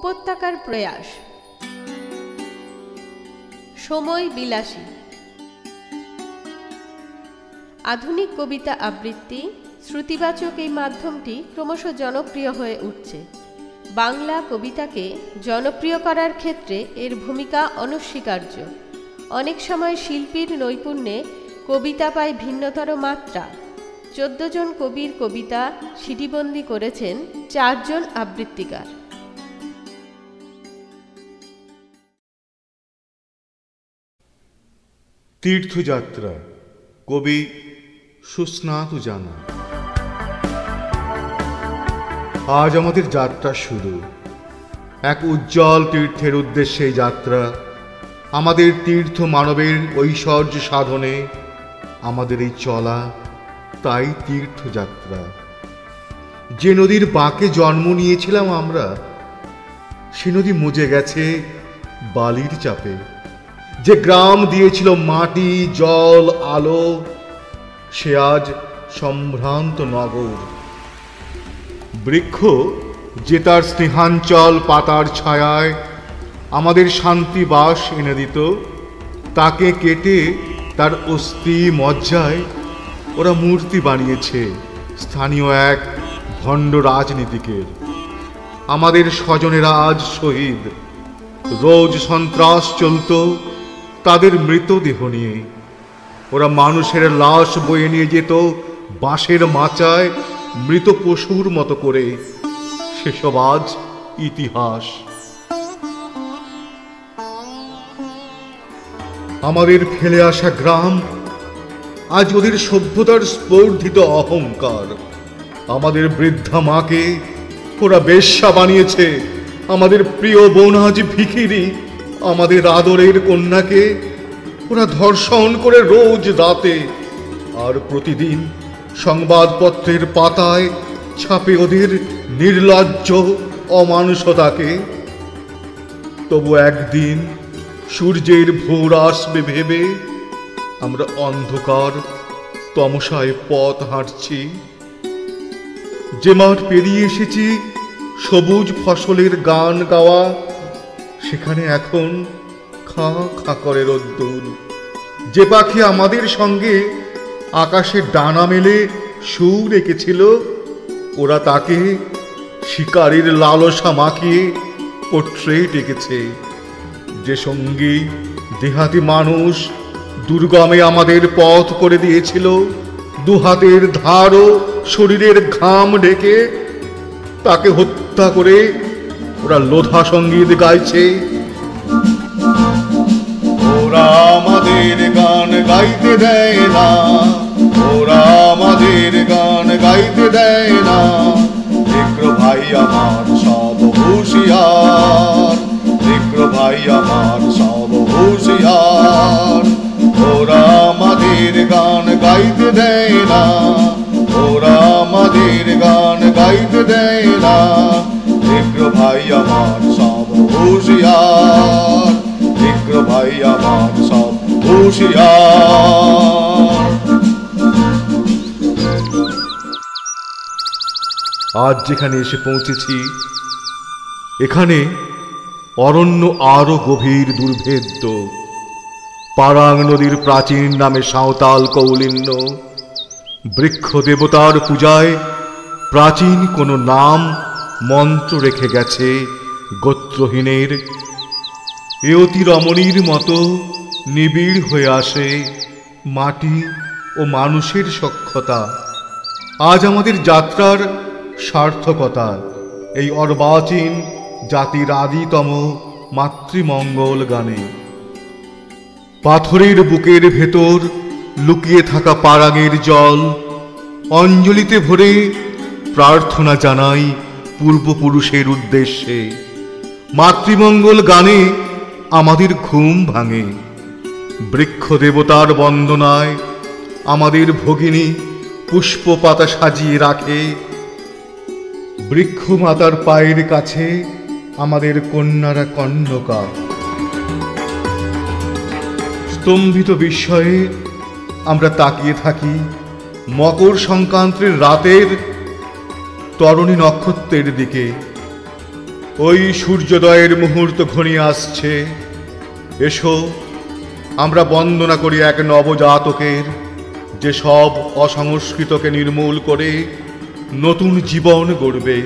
উপত্যকার প্রয়াস। সময় বিলাসী। আধুনিক কবিতা আবৃত্তি, শ্রুতিবাচক এই মাধ্যমটি ক্রমশ জনপ্রিয় হয়ে উঠছে। বাংলা কবিতাকে জনপ্রিয় করার ক্ষেত্রে এর ভূমিকা অনস্বীকার্য। অনেক সময় শিল্পীর নৈপুণ্যে কবিতা পায় ভিন্নতর মাত্রা। 14 জন কবির কবিতা সিডিবন্দি করেছেন 4 জন আবৃত্তিকার। তীর্থযাত্রা, কবি সুস্নাত জানা। আজ আমাদের যাত্রা শুরু। এক উজ্জ্বল তীর্থের উদ্দেশ্যে যাত্রা, আমাদের তীর্থ মানবের ঐশ্বর্য সাধনে আমাদের এই চলা, তাই তীর্থযাত্রা। যে নদীর বাঁকে জন্ম নিয়েছিলাম আমরা, সে নদী মুজে গেছে বালির চাপে। যে গ্রাম দিয়েছিল মাটি, জল, আলো, সে আজ সম্ভ্রান্ত নগর। বৃক্ষ যে তার স্নেহাঞ্চল পাতার ছায়ায় আমাদের শান্তি বাস এনে দিত, তাকে কেটে তার অস্থি মজ্জায় ওরা মূর্তি বানিয়েছে স্থানীয় এক ভণ্ড রাজনীতিকের। আমাদের স্বজনেরা আজ শহীদ। রোজ সন্ত্রাস চলত তাদের মৃতদেহ নিয়ে। ওরা মানুষের লাশ বয়ে নিয়ে যেত বাঁশের মাচায় মৃত পশুর মতো করে। সেসব আজ ইতিহাস। আমাদের ফেলে আসা গ্রাম আজ ওদের সভ্যতার স্পর্ধিত অহংকার। আমাদের বৃদ্ধা মাকে ওরা বেশ্যা বানিয়েছে। আমাদের প্রিয় বোন আজ ভিখিরি। আমাদের আদরের কন্যাকে ওরা ধর্ষণ করে রোজ রাতে। আর প্রতিদিন সংবাদপত্রের পাতায় ছাপে ওদের নির্লজ্জ অমানুষতাকে। তবু একদিন সূর্যের ভোর আসবে ভেবে আমরা অন্ধকার তমসায় পথ হাঁটছি। যে মাঠ পেরিয়ে এসেছি সবুজ ফসলের গান গাওয়া, সেখানে এখন খা খা করে রোদ্দুর। যে পাখি আমাদের সঙ্গে আকাশে ডানা মেলে সুর এঁকেছিল, ওরা তাকে শিকারীর লালসা মাখিয়ে পোট্রেট এঁকেছে। যে সঙ্গী দেহাতি মানুষ দুর্গমে আমাদের পথ করে দিয়েছিল, দুহাতের ধারও শরীরের ঘাম ঢেকে, তাকে হত্যা করে ওরা লোধা সঙ্গীত গাইছে। ওরা আমাদের গান গাইতে দেয় না, ওরা আমাদের গান গাইতে দেয় না। বিক্র ভাই আমার সব হুঁশিয়ার, বিক্র ভাই আমার সব হুঁশিয়ার। ওরা আমাদের গান গাইতে দেয় না, ওরা আমাদের গান গাইতে দেয় না। বিক্র ভাই আমার সব হুঁশিয়ার, বিক্র ভাই আমার সব হুঁশিয়ার। আজ যেখানে এসে পৌঁছেছি, এখানে অরণ্য আরো গভীর দুর্ভেদ্য। পারাং নদীর প্রাচীন নামে সাঁওতাল কৌলিন্য। বৃক্ষ দেবতার পূজায় প্রাচীন কোনো নাম মন্ত্র রেখে গেছে গোত্রহীনের। এ অতি রমণীর মতো নিবিড় হয়ে আসে মাটি ও মানুষের সখ্যতা। আজ আমাদের যাত্রার সার্থকতা এই অর্বাচীন জাতির আদিতম মাতৃমঙ্গল গানে। পাথরের বুকের ভেতর লুকিয়ে থাকা পারাঙের জল অঞ্জলিতে ভরে প্রার্থনা জানাই পূর্বপুরুষের উদ্দেশ্যে। মাতৃমঙ্গল গানে আমাদের ঘুম ভাঙে। বৃক্ষ দেবতার বন্দনায় আমাদের ভগিনী পুষ্প পাতা সাজিয়ে রাখে। বৃক্ষ মাতার পায়ের কাছে আমাদের কন্যারা কন্যকা। স্তম্ভিত বিস্ময়ে আমরা তাকিয়ে থাকি মকর সংক্রান্তির রাতের তরণী নক্ষত্রের দিকে। ওই সূর্যোদয়ের মুহূর্ত ঘনিয়ে আসছে। এসো আমরা বন্দনা করি এক নবজাতকের, যে সব অসংস্কৃতকে নির্মূল করে নতুন জীবন গড়বে,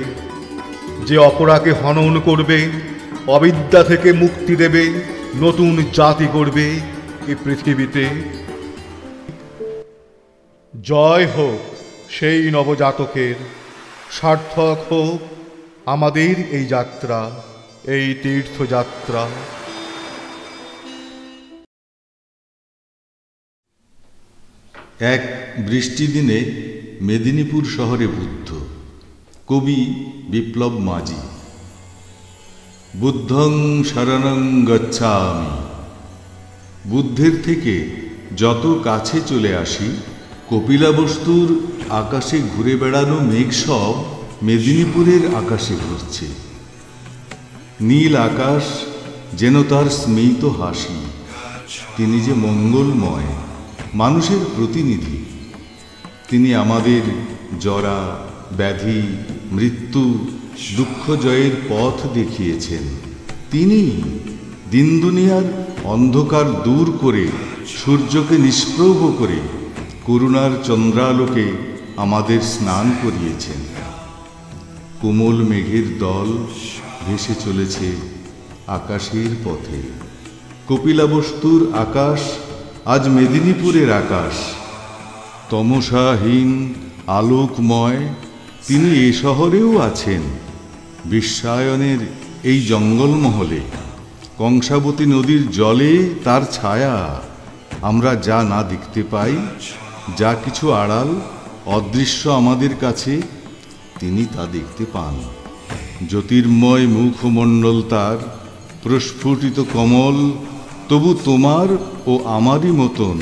যে অপরাকে হনন করবে, অবিদ্যা থেকে মুক্তি দেবে, নতুন জাতি গড়বে এই পৃথিবীতে। জয় হোক সেই নবজাতকের, সার্থক হোক আমাদের এই যাত্রা, এই তীর্থযাত্রা। এক বৃষ্টি দিনে মেদিনীপুর শহরে বুদ্ধ। কবি বিপ্লব মাঝি। বুদ্ধং শরণং গচ্ছামি। বুদ্ধের থেকে যত কাছে চলে আসি, কপিলাবস্তুর আকাশে ঘুরে বেড়ানো মেঘ সব মেদিনীপুরের আকাশে ঘুরছে। নীল আকাশ যেন তার স্মিত হাসি। তিনি যে মঙ্গলময়, মানুষের প্রতিনিধি। তিনি আমাদের জরা, ব্যাধি, মৃত্যু, দুঃখ জয়ের পথ দেখিয়েছেন। তিনি দিন দুনিয়ার অন্ধকার দূর করে, সূর্যকে নিষ্প্রভ করে, করুণার চন্দ্রালোকে আমাদের স্নান করিয়েছেন। কোমল মেঘের দল ভেসে চলেছে আকাশের পথে। কপিলাবস্তুর আকাশ আজ মেদিনীপুরের আকাশ। তমসাহীন, আলোকময় তিনি এ শহরেও আছেন। বিশ্বায়নের এই জঙ্গলমহলে, কংসাবতী নদীর জলে তার ছায়া। আমরা যা না দেখতে পাই, যা কিছু আড়াল, অদৃশ্য আমাদের কাছে, তিনি তা দেখতে পান। জ্যোতির্ময় মুখমণ্ডল তার, প্রস্ফুটিত কমল, তবু তোমার ও আমারই মতন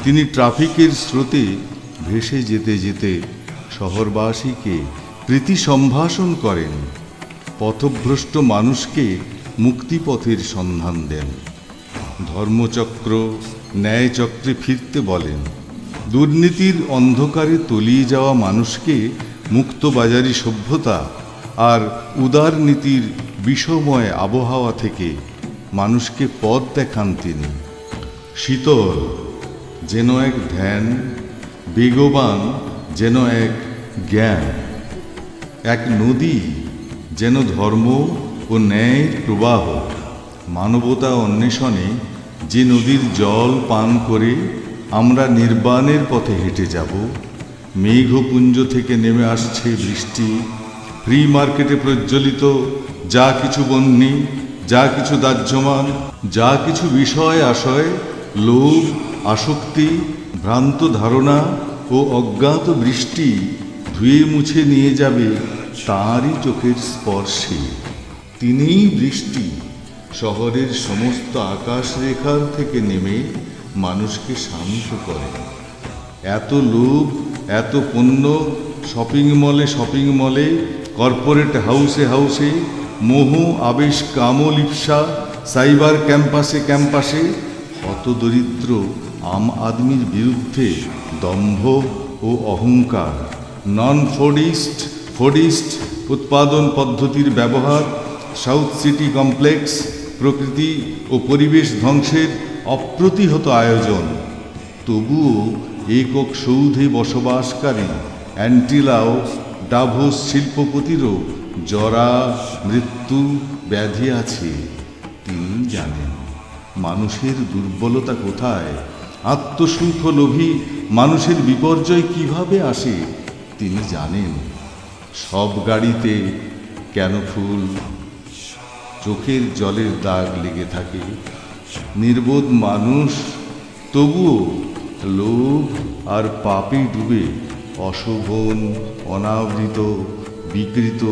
তিনি ট্রাফিকের স্রোতে ভেসে যেতে যেতে শহরবাসীকে প্রীতি সম্ভাষণ করেন। পথভ্রষ্ট মানুষকে মুক্তিপথের সন্ধান দেন। ধর্মচক্র, ন্যায়চক্রে ফিরতে বলেন। দুর্নীতির অন্ধকারে তলিয়ে যাওয়া মানুষকে মুক্তবাজারি সভ্যতা আর উদারনীতির বিষময় আবহাওয়া থেকে মানুষকে পথ দেখান তিনি। শীতল যেন এক ধ্যান, বেগবান যেন এক জ্ঞান। এক নদী যেন ধর্ম ও ন্যায়ের প্রবাহ। মানবতা অন্বেষণে যে নদীর জল পান করে আমরা নির্বাণের পথে হেঁটে যাব। মেঘপুঞ্জ থেকে নেমে আসছে বৃষ্টি। ফ্রি মার্কেটে প্রজ্বলিত যা কিছু বন্যি, যা কিছু দাহ্যমান, যা কিছু বিষয় আশয়, লোভ, আসক্তি, ভ্রান্ত ধারণা ও অজ্ঞাত বৃষ্টি ধুয়ে মুছে নিয়ে যাবে তাঁরই চোখের স্পর্শে। তিনিই বৃষ্টি শহরের সমস্ত আকাশ রেখার থেকে নেমে মানুষকে শান্ত করে। এত লোভ, এত পণ্য, শপিং মলে, কর্পোরেট হাউসে, মোহ, আবেশ, কাম, লিপ্সা, সাইবার ক্যাম্পাসে কত দরিদ্র আম আদমির বিরুদ্ধে দম্ভ ও অহংকার। নন ফোর্ডিস্ট উৎপাদন পদ্ধতির ব্যবহার, সাউথ সিটি কমপ্লেক্স, প্রকৃতি ও পরিবেশ ধ্বংসের অপ্রতিহত আয়োজন। তবুও একক সৌধে বসবাসকারী অ্যান্টিলাও ডাভোস শিল্পপতিরও জরা, মৃত্যু, ব্যাধি আছে। তিনি জানেন মানুষের দুর্বলতা কোথায়, আত্মসুখ লোভী মানুষের বিপর্যয় কিভাবে আসে তিনি জানেন। সব গাড়িতে কেন ফুল, চোখের জলের দাগ লেগে থাকে। নির্বোধ মানুষ তবুও লোভ আর পাপে ডুবে অশোভন, অনাবৃত, বিকৃত,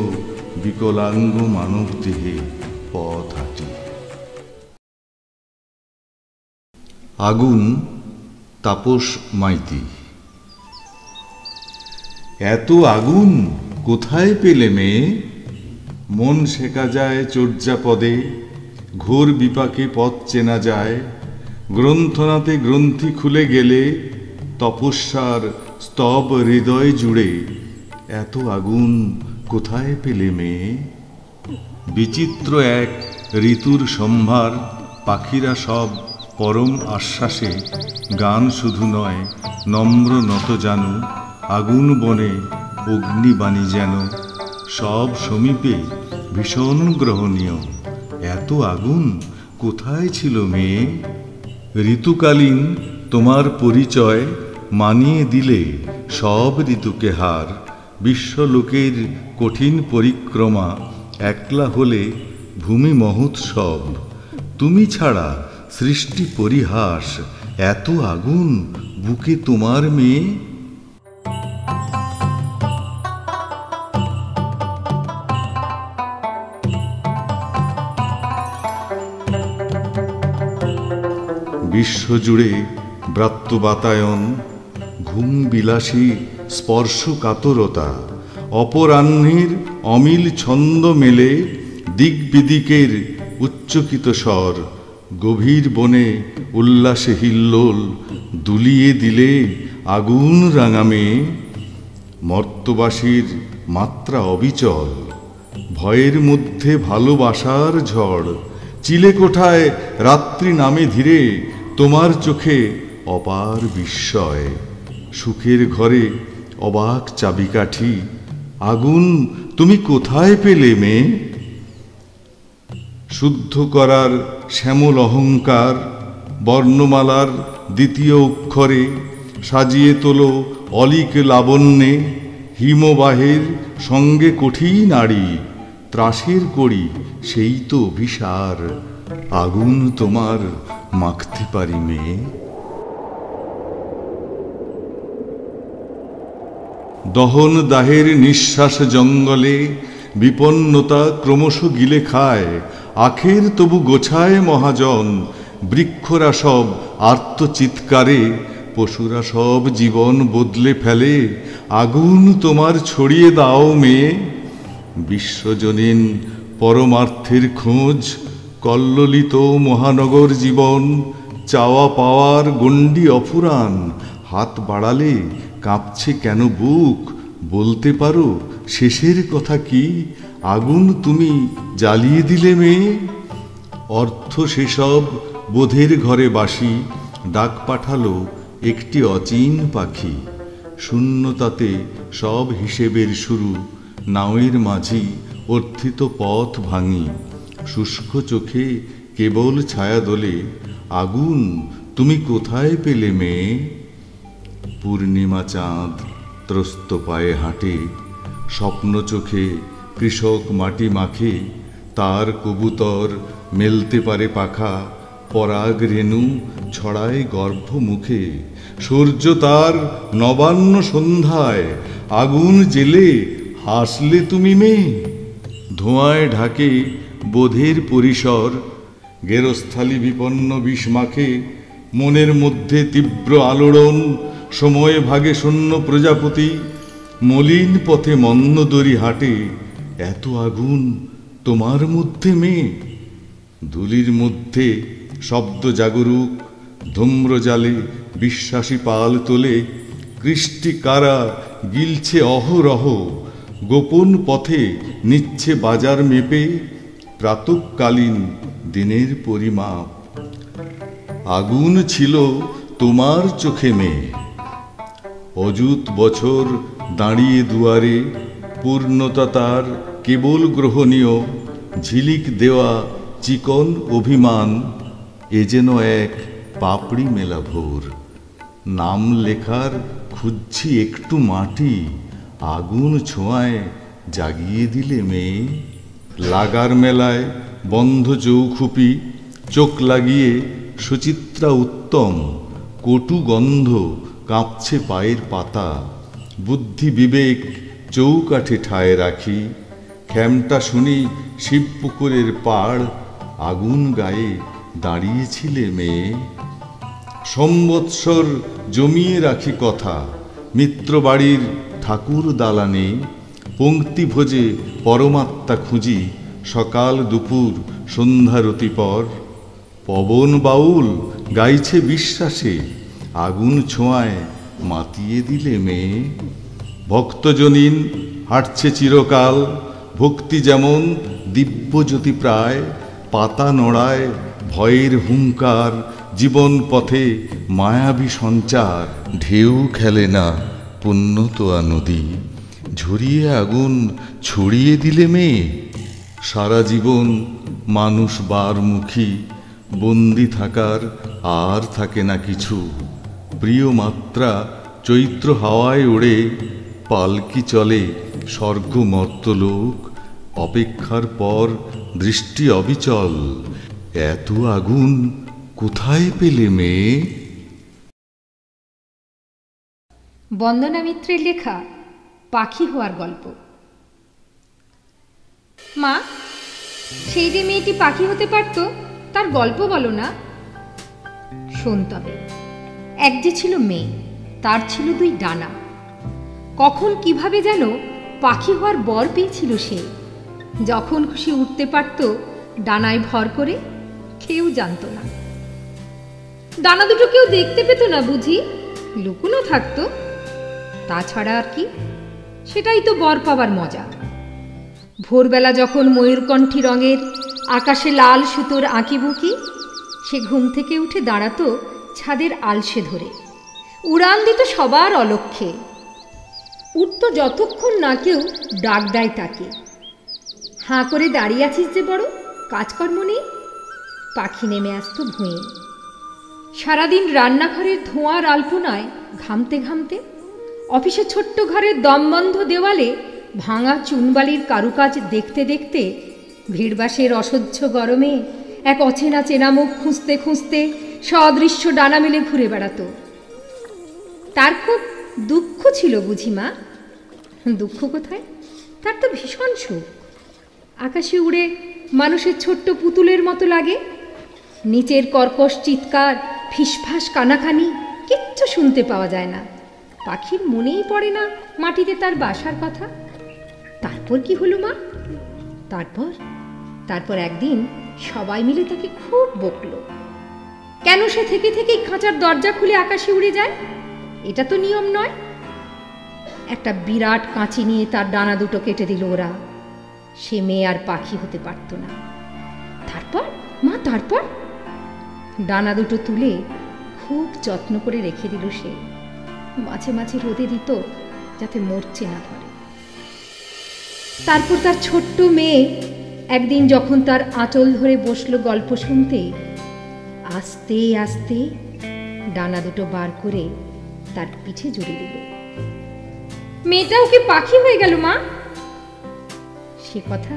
বিকলাঙ্গ মানব দেহে পথ হাঁটি। আগুন, তাপস মাইতি। এত আগুন কোথায় পেলে মেয়ে? মন শেখা যায় চর্যাপদে, ঘোর বিপাকে পথ চেনা যায়। গ্রন্থনাতে গ্রন্থি খুলে গেলে তপস্যার স্তব হৃদয় জুড়ে। এত আগুন কোথায় পেলে মেয়ে? বিচিত্র এক ঋতুর সম্ভার, পাখিরা সব পরম আশ্বাসে, গান শুধু নয় নম্র নত জানু, আগুন বনে অগ্নিবাণী যেন, সব সমীপে ভীষণ গ্রহণীয়। এত আগুন কোথায় ছিল মেয়ে? ঋতুকালীন তোমার পরিচয় মানিয়ে দিলে সব ঋতুকে হার, বিশ্বলোকের কঠিন পরিক্রমা একলা হলে ভূমি মহোৎসব। তুমি ছাড়া সৃষ্টি পরিহাস, এত আগুন বুকে তোমার মেয়ে। বিশ্বজুড়ে ব্রাত্য বাতায়ন, ঘুম বিলাসী স্পর্শ কাতরতা, অপরাহ্নের অমিল ছন্দ মেলে, দিক বিদিকের উচ্চকিত স্বর, গভীর বনে উল্লাসে হিল্লোল, দুলিয়ে দিলে আগুন রাঙামে। মর্তবাসীর মাত্রা অবিচল, ভয়ের মধ্যে ভালোবাসার ঝড়, চিলেকোঠায় রাত্রি নামে ধীরে, তোমার চোখে অপার বিস্ময়। সুখের ঘরে অবাক চাবিকাঠি, আগুন তুমি কোথায় পেলে মেয়ে? শুদ্ধ করার শ্যামল অহংকার, বর্ণমালার দ্বিতীয় অক্ষরে সাজিয়ে তোলো অলিক লাবণ্যে, হিমবাহের সঙ্গে কঠিন নারী, ত্রাসের করি সেই তো অভিসার, আগুন তোমার মাখতে পারি মেয়ে। দহন দাহের নিঃশ্বাস জঙ্গলে, বিপন্নতা ক্রমশ গিলে খায়, আখের তবু গোছায় মহাজন, বৃক্ষরা সব আর্তচিৎকারে, পশুরা সব জীবন বদলে ফেলে, আগুন তোমার ছড়িয়ে দাও মেয়ে। বিশ্বজনীন পরমার্থের খোঁজ, কল্লোলিত মহানগর জীবন, চাওয়া পাওয়ার গণ্ডি অফুরান, হাত বাড়ালে কাঁপছে কেন বুক, বলতে পারো শেষের কথা কি? আগুন তুমি জ্বালিয়ে দিলে মেয়ে। অর্থ সেসব বোধের ঘরে বাসি, ডাক পাঠালো একটি অচিন পাখি, শূন্যতাতে সব হিসেবের শুরু, নাওয়ের মাঝি অর্থিত পথ ভাঙি, শুষ্ক চোখে কেবল ছায়া দোলে, আগুন তুমি কোথায় পেলে মেয়ে? পূর্ণিমা চাঁদ ত্রস্ত পায়ে হাঁটে, স্বপ্ন চোখে কৃষক মাটি মাখে, তার কবুতর মেলতে পারে পাখা, পরাগ রেণু ছড়ায় গর্ভ মুখে, সূর্য তার নবান্ন সন্ধ্যায়, আগুন জেলে হাসলে তুমি মেয়ে। ধোঁয়ায় ঢাকে বোধের পরিসর, গেরস্থালি বিপন্ন বিষ মাখে, মনের মধ্যে তীব্র আলোড়ন, সময় ভাগে শূন্য প্রজাপতি, মলিন পথে মন্দদরি হাটে, এত আগুন তোমার মধ্যে মেয়ে। ধুলির মধ্যে শব্দ জাগরুক, ধূম্রজালে বিশ্বাসী পাল তোলে, কৃষ্টি কারা গিলছে অহরহ, গোপন পথে নিচ্ছে বাজার মেপে, প্রাতঃকালীন দিনের পরিমাপ। আগুন ছিল তোমার চোখে মেয়ে। অযুত বছর দাঁড়িয়ে দুয়ারে, পূর্ণতা তার কেবল গ্রহণীয়, ঝিলিক দেওয়া চিকন অভিমান, এ যেন এক পাপড়ি মেলা ভোর, নাম লেখার খুঁজছি একটু মাটি, আগুন ছোঁয়ায় জাগিয়ে দিলে মেয়ে। লাগার মেলায় বন্ধ চৌখুপি, চোখ লাগিয়ে সুচিত্রা উত্তম, কটু গন্ধ কাঁপছে পায়ের পাতা, বুদ্ধি বিবেক চৌকাঠে ঠায় রাখি, খ্যামটা শুনি শিবপুকুরের পাড়, আগুন গায়ে দাঁড়িয়েছিলে মেয়ে। সম্বৎসর জমিয়ে রাখি কথা, মিত্র বাড়ির ঠাকুর দালানে, পঙ্ক্তি ভোজে পরমাত্মা খুঁজি, সকাল দুপুর সন্ধ্যারতি পর, পবন বাউল গাইছে বিশ্বাসে, আগুন ছোঁয়ায় মাতিয়ে দিলে মেয়ে। ভক্তজনীন হাঁটছে চিরকাল, ভক্তি যেমন দিব্যজ্যোতি প্রায়, পাতা নড়ায় ভয়ের হুঙ্কার, জীবন পথে মায়াবী সঞ্চার। ঢেউ খেলে না পুণ্যতোয়া নদী, ঝরিয়ে আগুন ছড়িয়ে দিলে মেয়ে। সারা জীবন মানুষ বারমুখী, বন্দি থাকার আর থাকে না কিছু। প্রিয় মাত্রা চৈত্র হাওয়ায় ওড়ে, পালকি চলে স্বর্গ মর্তলোক। অপেক্ষার পর দৃষ্টি অবিচল, এত আগুন কোথায় পেলে মেয়ে? বন্দনা মিত্রের লেখা পাখি হওয়ার গল্প। মা, সেই যে মেয়েটি পাখি হতে পারত তার গল্প বলো না। শোন তবে। এক যে ছিল মেয়ে, তার ছিল 2 ডানা। কখন কিভাবে যেন পাখি হওয়ার বর পেয়েছিল সে। যখন খুশি উঠতে পারত ডানায় ভর করে, কেউ জানত না। ডানা দুটো কেউ দেখতে পেত না বুঝি, লুকুনো থাকতো। তাছাড়া আর কি, সেটাই তো বর পাবার মজা। ভোরবেলা যখন ময়ূরকণ্ঠী রঙের আকাশে লাল সুতোর আঁকিবুকি, সে ঘুম থেকে উঠে দাঁড়াতো ছাদের আলসে ধরে, উড়ান দিত সবার অলক্ষ্যে। উঠত যতক্ষণ না কেউ ডাক দেয় তাকে। হাঁ করে দাঁড়িয়ে আছিস যে বড়, কাজকর্ম নেই। পাখি নেমে আসতো ভুঁয়ে। সারাদিন রান্নাঘরের ধোঁয়ার আলপনায় ঘামতে ঘামতে, অফিসের ছোট্ট ঘরের দমবন্ধ দেওয়ালে ভাঙা চুনবালির কারুকাজ দেখতে দেখতে, ভিড়বাসের অসহ্য গরমে এক অচেনা চেনা মুখ খুঁজতে খুঁজতে সদৃশ্য ডানা মেলে ঘুরে বেড়াত। তার খুব দুঃখ ছিল বুঝি মা। দুঃখ কোথায়, তার তো ভীষণ সুখ। আকাশে উড়ে মানুষের ছোট্ট পুতুলের মতো লাগে। নিচের কর্কশ চিৎকার, ফিসফাস কানাকানি কিচ্ছু শুনতে পাওয়া যায় না। পাখির মনেই পড়ে না মাটিতে তার বাসার কথা। তারপর কি হলো মা? তারপর একদিন সবাই মিলে তাকে খুব বকলো। কেন সে থেকে থেকেই খাঁচার দরজা খুলে আকাশে উড়ে যায়? এটা তো নিয়ম নয়। একটা বিরাট কাঁচি নিয়ে তার ডানা দুটো কেটে দিল ওরা। সে মেয়ে আর পাখি হতে পারত না। তারপর ডানা দুটো তুলে খুব যত্ন করে রেখে দিল সে। মাঝে মাঝে রোদে দিত যাতে মরচে না ধরে। তারপর তার ছোট্ট মেয়ে একদিন যখন তার আঁচল ধরে বসলো গল্প শুনতে, আস্তে আস্তে ডানা দুটো বার করে তার পিঠে জড়িয়ে দিল। মেয়েটাও কি পাখি হয়ে গেল মা? সে কথা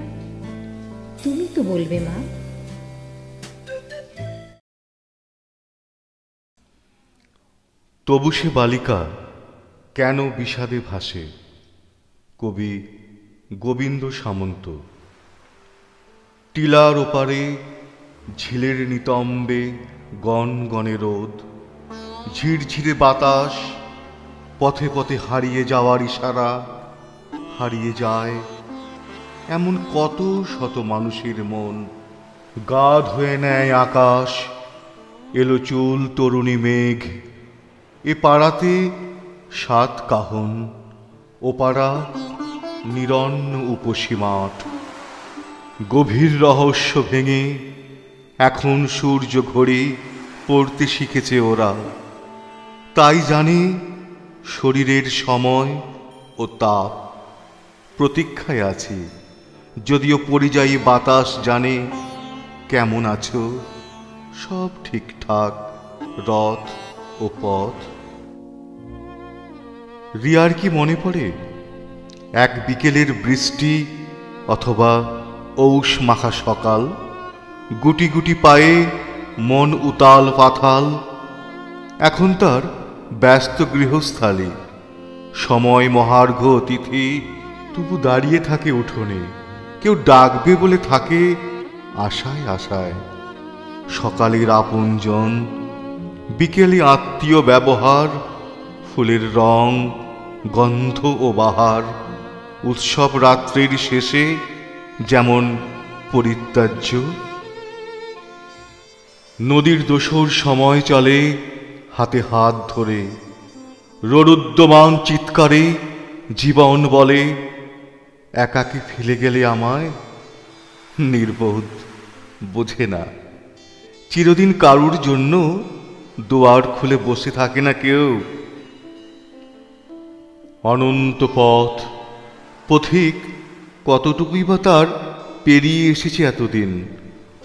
তুমি তো বলবে মা। তবু সে বালিকা কেন বিষাদে ভাসে? কবি গোবিন্দ সামন্ত। টিলার ওপারে ঝিলের নিতম্বে গনগনে রোদ, ঝিরঝিরে বাতাস, পথে পথে হারিয়ে যাওয়ার ইশারা। হারিয়ে যায় এমন কত শত মানুষের মন। গা ধুয়ে নেয় আকাশ, এলো চুল তরুণী মেঘ। এ পাড়াতে 7 কাহন, ও পাড়া নিরন্ন উপসী মাঠ। গভীর রহস্য ভেঙে এখন সূর্য ঘড়ি পড়তে শিখেছে ওরা। তাই জানে শরীরের সময় ও তাপ। প্রতীক্ষায় আছে, যদিও পরিযায়ী বাতাস জানে কেমন আছো। সব ঠিকঠাক, রথ ও পথ। রিয়ার কি মনে পড়ে এক বিকেলের বৃষ্টি অথবা ঔষ মাখা সকাল? গুটি গুটি পায়ে মন উতাল পাথাল। এখন তার ব্যস্ত গৃহস্থালী, সময় মহার্ঘ অতিথি। তবু দাঁড়িয়ে থাকে উঠোনে, কেউ ডাকবে বলে থাকে আশায় আশায়। সকালের আপনজন, বিকেলে আত্মীয় ব্যবহার, ফুলের রং, গন্ধ ও বাহার। উৎসব রাত্রির শেষে যেমন পরিত্যাজ্য। নদীর দোসর সময় চলে হাতে হাত ধরে। রোরুদ্যমান চিৎকারে জীবন বলে, একাকী ফেলে গেলে আমায়, নির্বোধ, বোঝে না। চিরদিন কারুর জন্য দুয়ার খুলে বসে থাকে না কেউ। অনন্ত পথ, পথিক কতটুকুই বা তার পেরিয়ে এসেছে এতদিন।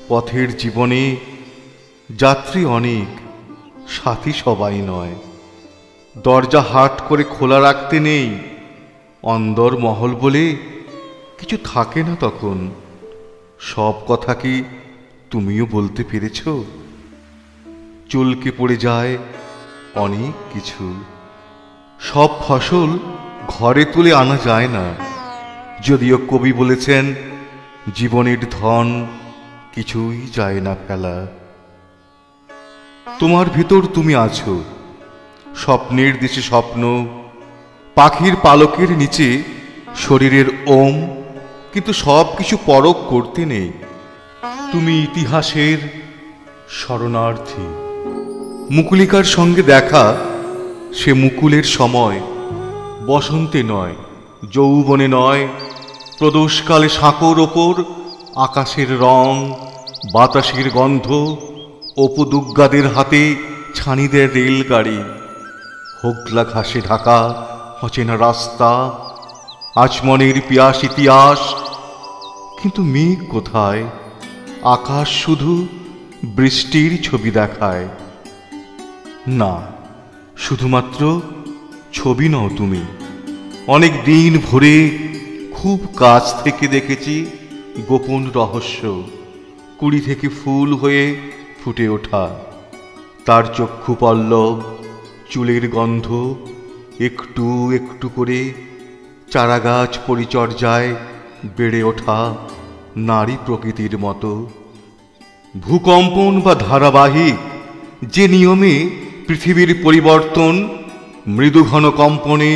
পথের জীবনে যাত্রী অনেক, সাথী সবাই নয়। দরজা হাট করে খোলা রাখতে নেই, অন্দর মহল বলে কিছু থাকে না তখন। সব কথা কি তুমিও বলতে পেরেছ? চলকে পড়ে যায় অনেক কিছু। সব ফসল ঘরে তুলে আনা যায় না, যদিও কবি বলেছেন জীবনের ধন কিছুই যায় না ফেলা। তোমার ভিতর তুমি আছো, স্বপ্নের দেশে স্বপ্ন, পাখির পালকের নিচে শরীরের ওম, কিন্তু সব কিছু পরখ করতে নেই। তুমি ইতিহাসের শরণার্থী। মুকুলিকার সঙ্গে দেখা সে মুকুলের সময়, বসন্তে নয়, যৌবনে নয়, প্রদোষকালে সাঁকোর ওপর আকাশের রং, বাতাসের গন্ধ, অপুদুগ্গাদের হাতে ছানিদের রেলগাড়ি, হোগলা ঘাসে ঢাকা অচেনা রাস্তা, আচমনের পিয়াস ইতিহাস। কিন্তু মেঘ কোথায়? আকাশ শুধু বৃষ্টির ছবি দেখায়। না, শুধুমাত্র ছবি নও তুমি। অনেক দিন ভরে খুব কাছ থেকে দেখেছি গোপন রহস্য, কুড়ি থেকে ফুল হয়ে ফুটে ওঠা। তার চক্ষু পল্লব, চুলের গন্ধ, একটু একটু করে চারাগাছ পরিচর্যায় বেড়ে ওঠা নারী প্রকৃতির মতো। ভূকম্পন বা ধারাবাহিক যে নিয়মে পৃথিবীর পরিবর্তন, মৃদুঘন কম্পনে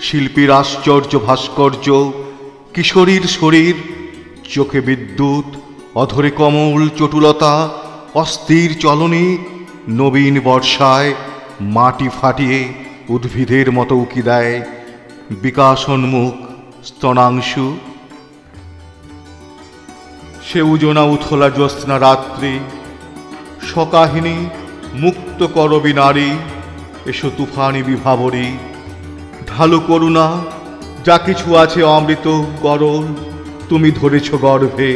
শিল্পীর আশ্চর্য ভাস্কর্য, কিশোরীর শরীর, চোখে বিদ্যুৎ, অধরে কমল চটুলতা, অস্থির চলনে, নবীন বর্ষায় মাটি ফাটিয়ে উদ্ভিদের মতো উকি দেয় বিকাশোন্মুখ স্তনাংশু। সে উজনা উথলা জ্যোৎস্না রাত্রি, সকাহিনী মুক্ত করবি নারী, এসো তুফানি বিভাবরী। ঢালু করুণা, যা কিছু আছে অমৃত গরল তুমি ধরেছ গর্ভে।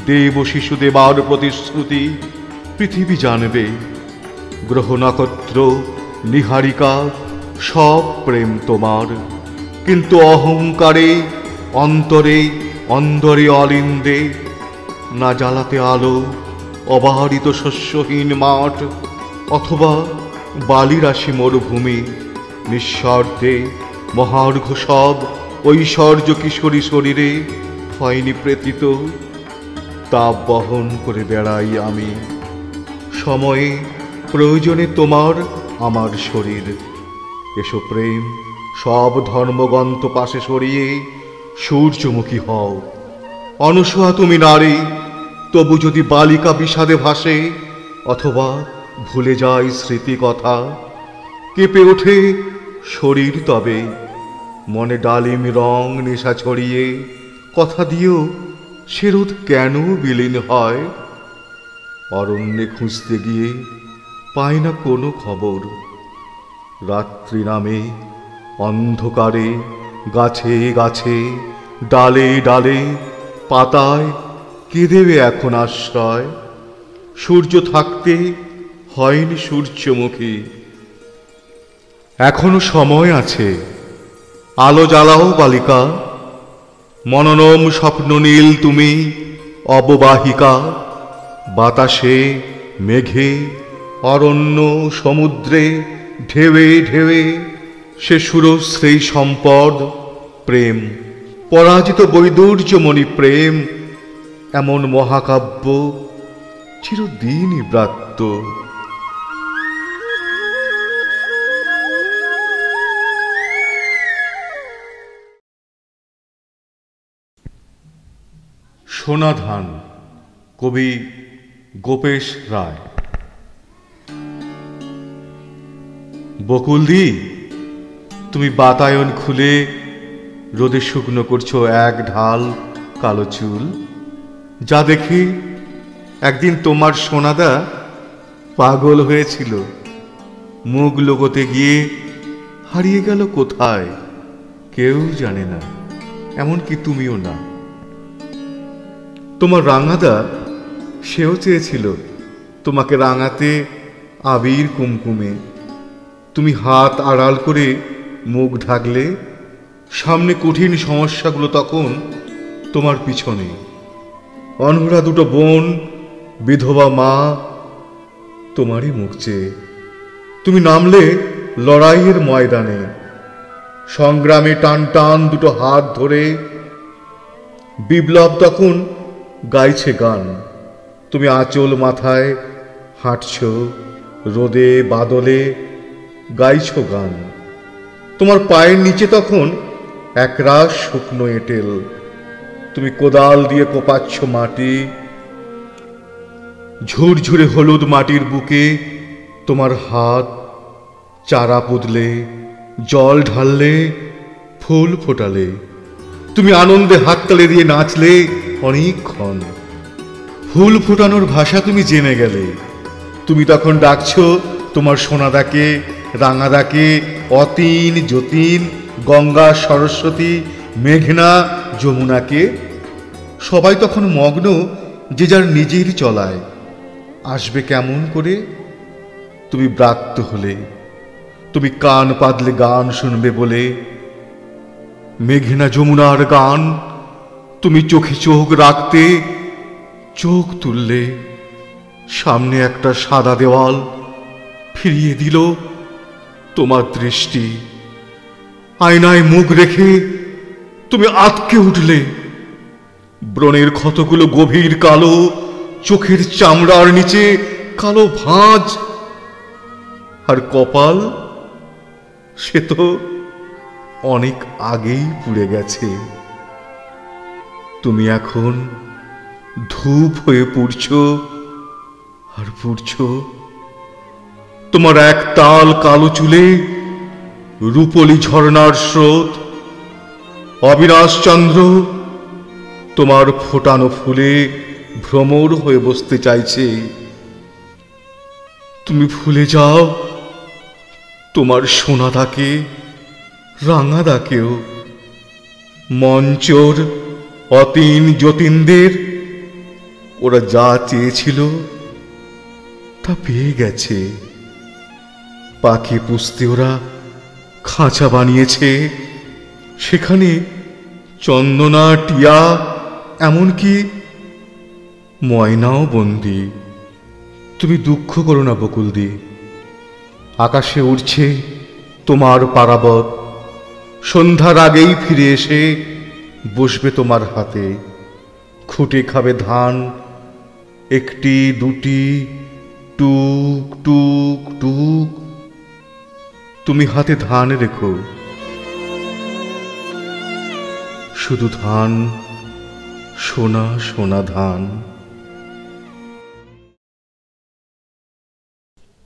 দেব শিশু দেবার প্রতিশ্রুতি পৃথিবী জানবে। গ্রহ নক্ষত্র নিহারিকা সব প্রেম তোমার, কিন্তু অহংকারে অন্তরে অন্দরে অলিন্দে না জ্বালাতে আলো অবারিত শস্যহীন মাঠ, অথবা বালিরাশি মরুভূমি। নিঃস্বার্থে মহার্ঘ সব ঐশ্বর্য কিশোরী শরীরে হয়নি প্রেতিত। তাপ বহন করে বেড়াই আমি, সময়ে প্রয়োজনে তোমার আমার শরীর। এসো প্রেম, সব ধর্মগ্রন্থ পাশে সরিয়ে সূর্যমুখী হও। অনসূয়া তুমি নারী, তবু যদি বালিকা বিষাদে ভাসে, অথবা ভুলে যায় স্মৃতি কথা, কেঁপে ওঠে শরীর তবে মনে ডালিম রং নেশা ছড়িয়ে। কথা দিও সে রোদ কেন বিলীন হয়? অরণ্যে খুঁজতে গিয়ে পাই না কোনো খবর। রাত্রি নামে অন্ধকারে গাছে গাছে ডালে ডালে পাতায় কে দেবে এখন আশ্রয়? সূর্য থাকতে হয়নি সূর্যমুখী। এখনো সময় আছে, আলো জ্বালাও বালিকা। মননম স্বপ্ন নীল তুমি অববাহিকা। বাতাসে মেঘে অরণ্য সমুদ্রে ঢেউে ঢেউে সে সুরশ্রী সম্পদ প্রেম। পরাজিত বৈদুর্যমণি প্রেম, এমন মহাকাব্য চিরদিনই ব্রাত্য। সোনাধান, কবি গোপেশ রায়। বকুলদি, তুমি বাতায়ন খুলে রোদে শুকনো করছো এক ঢাল কালো চুল। যা দেখি একদিন তোমার সোনাদা পাগল হয়েছিল, মুখ লোকোতে গিয়ে হারিয়ে গেল কোথায় কেউ জানে না, এমনকি তুমিও না। তোমার রাঙাদা সেও চেয়েছিল তোমাকে রাঙাতে আবির কুমকুমে। তুমি হাত আড়াল করে মুখ ঢাকলে সামনে কঠিন সমস্যাগুলো তখন তোমার পিছনে। অনহরা দুটো বোন, বিধবা মা, তোমারই মুখ চেয়ে তুমি নামলে লড়াইয়ের ময়দানে। সংগ্রামে টান টান দুটো হাত ধরে বিপ্লব তখন গাইছে গান। তুমি আঁচল মাথায় হাঁটছ, রোদে বাদলে গাইছ গান। তোমার পায়ের নিচে তখন একরাশ শুকনো এঁটেল, তুমি কোদাল দিয়ে কোপাচ্ছ মাটি। ঝুরঝুরে হলুদ মাটির বুকে তোমার হাত, চারা পুঁতলে, জল ঢাললে, ফুল ফোটালে। তুমি আনন্দে হাততালি দিয়ে নাচলে অনেকক্ষণ। ফুল ফোটানোর ভাষা তুমি জেনে গেলে। তুমি তখন ডাকছ তোমার সোনাদাকে, রাঙাদাকে, অতীন, যতীন, গঙ্গা, সরস্বতী, মেঘনা, যমুনাকে। সবাই তখন মগ্ন যে যার নিজের চলায়। আসবে কেমন করে? তুমি ব্রাত্য হলে, তুমি কান পাতলে গান শুনবে বলে। মেঘনা যমুনার গান তুমি চোখে চোখ রাখতে, চোখ তুললে সামনে একটা সাদা দেওয়াল ফিরিয়ে দিল তোমার দৃষ্টি। আয়নায় মুখ রেখে তুমি আঁতকে উঠলে। ব্রণের ক্ষতগুলো গভীর কালো, চোখের চামড়ার নিচে কালো ভাঁজ। আর কপাল সে তো অনেক আগেই পুড়ে গেছে। তুমি এখন ধূপ হয়ে পুড়ছ আর পুড়ছ। তোমার এক তাল কালো চুলে রূপলি ঝর্ণার স্রোত। অবিনাশ চন্দ্র তোমার ফোটানো ফুলে ভ্রমর হয়ে বসতে চাইছে। তুমি ভুলে যাও তোমার সোনাদাকে, রাঙাদাকেও। মঞ্চর অতীন যতীনদের ওরা যা চেয়েছিল তা পেয়ে গেছে। পাখি পুষতে ওরা খাঁচা বানিয়েছে, সেখানে চন্দনা, টিয়া, এমনকি ময়নাও বন্দি। তুমি দুঃখ করো না বকুলদি, আকাশে উড়ছে তোমার পারাবত। সন্ধ্যার আগেই ফিরে এসে বসবে তোমার হাতে। খুঁটে খাবে ধান, একটি দুটি, টুক টুক টুক। তুমি হাতে ধান রেখো, শুধু ধান, সোনা সোনা ধান।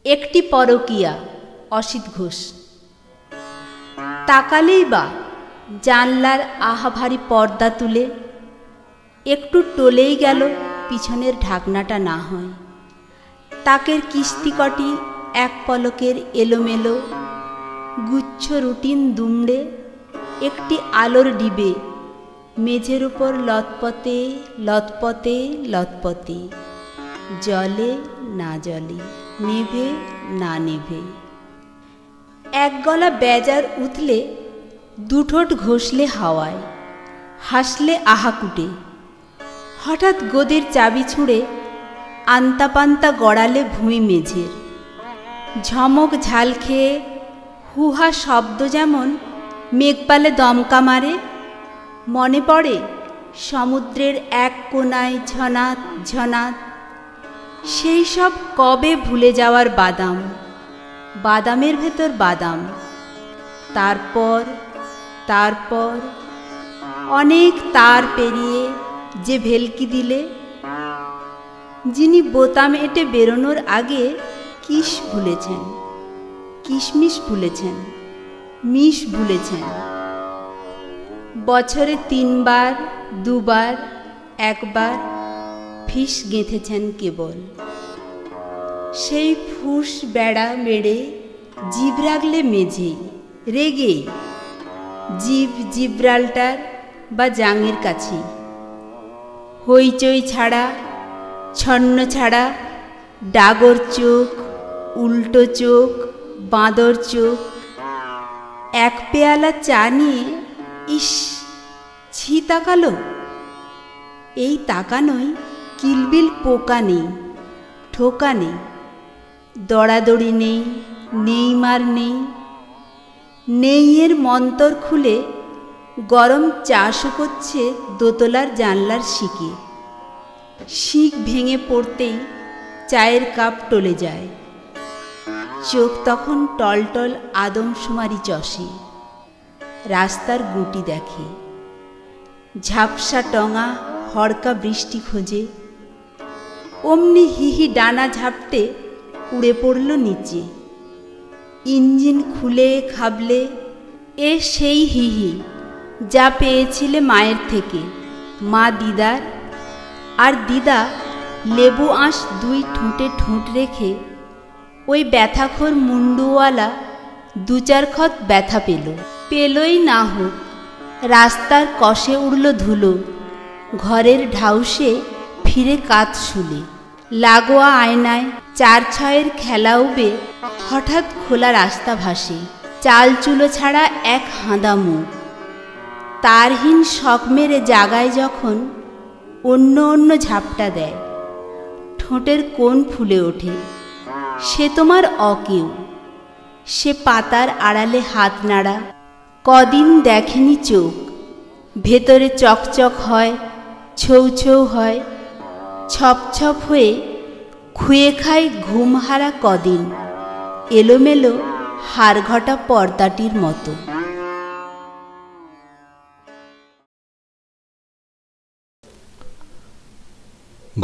একটি পরকীয়া, অসিত ঘোষ। তাকালেই বা জানলার আহাভারী পর্দা তুলে একটু টলেই গেল পিছনের ঢাকনাটা না হয়। তাকের কিস্তি কটি এক পলকের এলোমেলো, গুচ্ছ রুটিন দুমড়ে একটি আলোর ডিবে মেঝের উপর লতপতে লতপতে লতপতে। জলে না জলে, নেভে না নেভে। এক গলা বেজার উঠলে, দুঠোঁট ঘষলে হাওয়ায়, হাসলে আহাকুটে। হঠাৎ গদির চাবি ছুঁড়ে আন্তা পান্তা গড়ালে ভুঁই মেঝের। ঝমক ঝাল খেয়ে হুহা শব্দ যেমন মেঘপালে দমকা মারে। মনে পড়ে সমুদ্রের এক কোনায় ঝনাত ঝনাত। সেই সব কবে ভুলে যাওয়ার বাদাম, বাদামের ভেতর বাদাম। তারপর তারপর অনেক তার পেরিয়ে যে ভেলকি দিলে, যিনি বোতাম এঁটে বেরোনোর আগে কিস ভুলেছেন, কিশমিশ ভুলেছেন, মিশ ভুলেছেন। বছরে 3 বার, 2 বার, 1 বার ফিস গেঁথেছেন কেবল। সেই ফুস বেড়া মেরে জিভ রাখলে মেঝে রেগে, জিভ জিব্রাল্টার বা জাঙের কাছে। হইচই ছাড়া, ছন্ন ছাড়া, ডাগর চোখ, উল্টো চোখ, বাঁদর চোখ। এক পেয়ালা চা নিয়ে ইস ছি তাকালো। এই তাকানোই কিলবিল পোকা নেই, ঠোকা নেই, দড়াদড়ি নেই, নেইমার নেই। নেইয়ের মন্তর খুলে গরম চা শুকোচ্ছে দোতলার জানলার শিকে। শিক ভেঙে পড়তেই চায়ের কাপ টলে যায়। চোখ তখন টলটল আদমশুমারি চষে, রাস্তার গুটি দেখে। ঝাপসা টঙা হড়কা বৃষ্টি খোঁজে। অমনি হিহি ডানা ঝাপটে উড়ে পড়ল নিচে। ইঞ্জিন খুলে খাবলে এ সেই হিহি যা পেয়েছিলে মায়ের থেকে, মা দিদার। আর দিদা লেবু আঁশ দুই ঠোঁটে ঠোঁট রেখে ওই ব্যথাখোর মুন্ডুওয়ালা দু চার খত ব্যথা পেলই না হোক। রাস্তার কষে উড়ল ধুলো, ঘরের ঢাউসে ফিরে কাত শুলে। লাগোয়া আয়নায় চার ছয়ের খেলা উবে হঠাৎ খোলা রাস্তা ভাসে। চাল চুলো ছাড়া এক হাঁদা মুখ তারহীন শখ মেরে জাগায় যখন অন্য অন্য ঝাপটা দেয়। ঠোঁটের কোণ ফুলে ওঠে, সে তোমার অকেউ। সে পাতার আড়ালে হাত নাড়া, কদিন দেখেনি চোখ। ভেতরে চকচক হয়, ছৌ ছৌ হয়, ছপ ছপ হয়ে খুয়ে খায় ঘুমহারা কদিন, এলোমেলো হাড়ঘটা পর্দাটির মতো।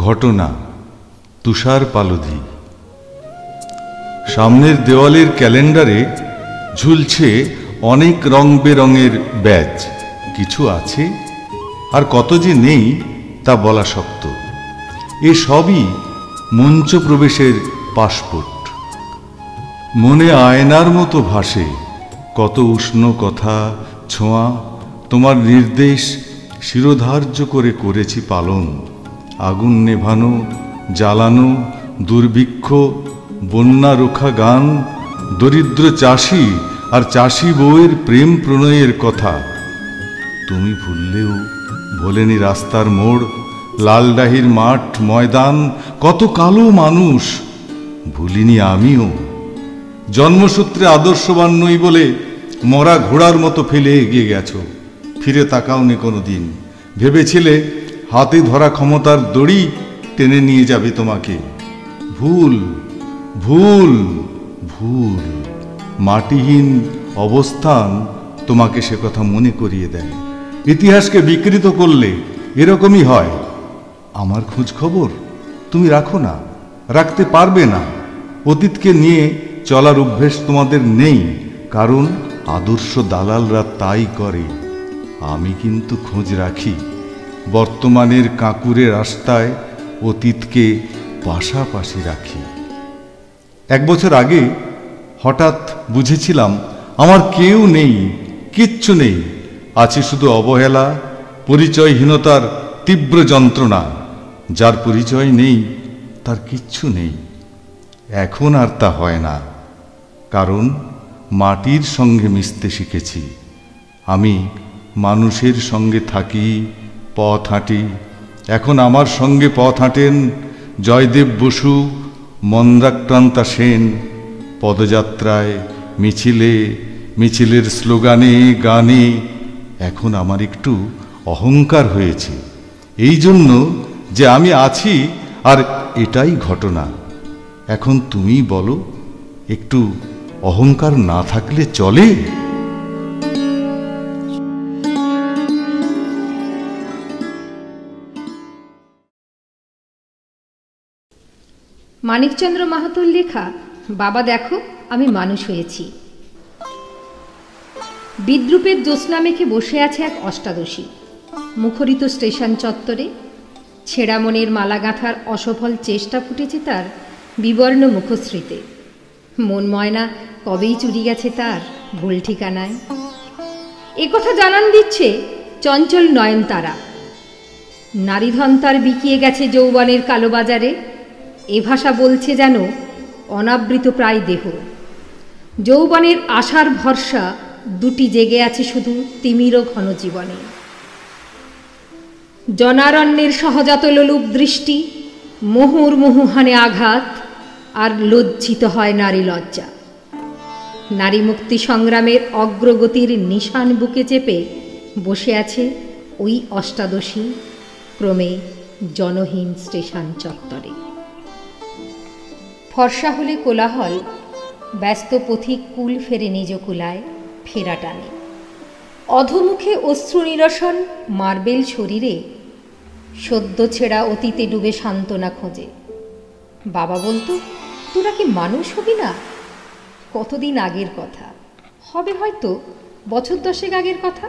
ঘটনা তুষার পালধি। সামনের দেওয়ালের ক্যালেন্ডারে ঝুলছে অনেক রং বেরঙের ব্যাজ। কিছু আছে আর কত যে নেই তা বলা শক্ত। এ সবই মঞ্চ প্রবেশের পাসপোর্ট। মনে আয়নার মতো ভাসে কত উষ্ণ কথা, ছোঁয়া। তোমার নির্দেশ শিরোধার্য করে করেছি পালন। আগুন নেভানো, জ্বালানো, দুর্ভিক্ষ, বন্যা রোখা গান, দরিদ্র চাষি আর চাষি বউয়ের প্রেম প্রণয়ের কথা। তুমি ভুললেও ভোলেনি রাস্তার মোড়, লালডাহির মাঠ, ময়দান, কত কালো মানুষ। ভুলিনি আমিও। জন্মসূত্রে আদর্শবান নই বলে মরা ঘোড়ার মতো ফেলে এগিয়ে গেছো। ফিরে তাকাওনি কোনো দিন। ভেবেছিলে হাতে ধরা ক্ষমতার দড়ি টেনে নিয়ে যাবে তোমাকে। ভুল, ভুল, ভুল। মাটিহীন অবস্থান তোমাকে সে কথা মনে করিয়ে দেয়। ইতিহাসকে বিকৃত করলে এরকমই হয়। আমার খোঁজ খবর তুমি রাখো না, রাখতে পারবে না। অতীতকে নিয়ে চলার অভ্যেস তোমাদের নেই, কারণ আদর্শ দালালরা তাই করে। আমি কিন্তু খোঁজ রাখি। বর্তমানের কাঁকুরে রাস্তায় অতীতকে পাশাপাশি রাখি। 1 বছর আগে হঠাৎ বুঝেছিলাম আমার কেউ নেই, কিচ্ছু নেই। আছে শুধু অবহেলা, পরিচয়হীনতার তীব্র যন্ত্রণা। যার পরিচয় নেই তার কিচ্ছু নেই। এখন আর তা হয় না, কারণ মাটির সঙ্গে মিশতে শিখেছি। আমি মানুষের সঙ্গে থাকি, পথ হাঁটি। এখন আমার সঙ্গে পথ হাঁটেন জয়দেব বসু, মন্দাক্রান্তা সেন। পদযাত্রায়, মিছিলে, মিছিলের স্লোগানে, গানে এখন আমার একটু অহংকার হয়েছে। এই জন্য যে আমি আছি, আর এটাই ঘটনা। এখন তুমি বলো, একটু অহংকার না থাকলে চলে? মানিকচন্দ্র মাহাতোর লেখা বাবা দেখো আমি মানুষ হয়েছি। বিদ্রুপের জ্যোৎস্না মেখে বসে আছে এক অষ্টাদশী। মুখরিত স্টেশন চত্বরে ছেঁড়া মনের মালা গাঁথার অসফল চেষ্টা ফুটেছে তার বিবর্ণ মুখশ্রীতে। মন ময়না কবেই চুরি গেছে তার ভুল ঠিকানায়। একথা জানান দিচ্ছে চঞ্চল নয়নতারা। নারীধন তার বিকিয়ে গেছে যৌবনের কালোবাজারে। এ ভাষা বলছে যেন অনাবৃত প্রায় দেহ। যৌবনের আশার ভরসা দুটি জেগে আছে শুধু তিমির ঘন জীবনে। জনারণ্যের সহজাত লোলুপ দৃষ্টি, মুহুর্মুহুহানে আঘাত, আর লজ্জিত হয় নারী লজ্জা। নারী মুক্তি সংগ্রামের অগ্রগতির নিশান বুকে চেপে বসে আছে ওই অষ্টাদশী ক্রমে জনহীন স্টেশন চত্বরে। ফর্সা হলে কোলাহল, ব্যস্ত পথিক কুল ফেরে নিজ কুলায় ফেরা টানে। অধমুখে অশ্রু নিরসন মার্বেল শরীরে, সদ্য ছেঁড়া অতীতে ডুবে সান্ত্বনা খোঁজে। বাবা বলতো, তোরা কি মানুষ হবি না? কতদিন আগের কথা, হবে হয়তো বছর 10 আগের কথা।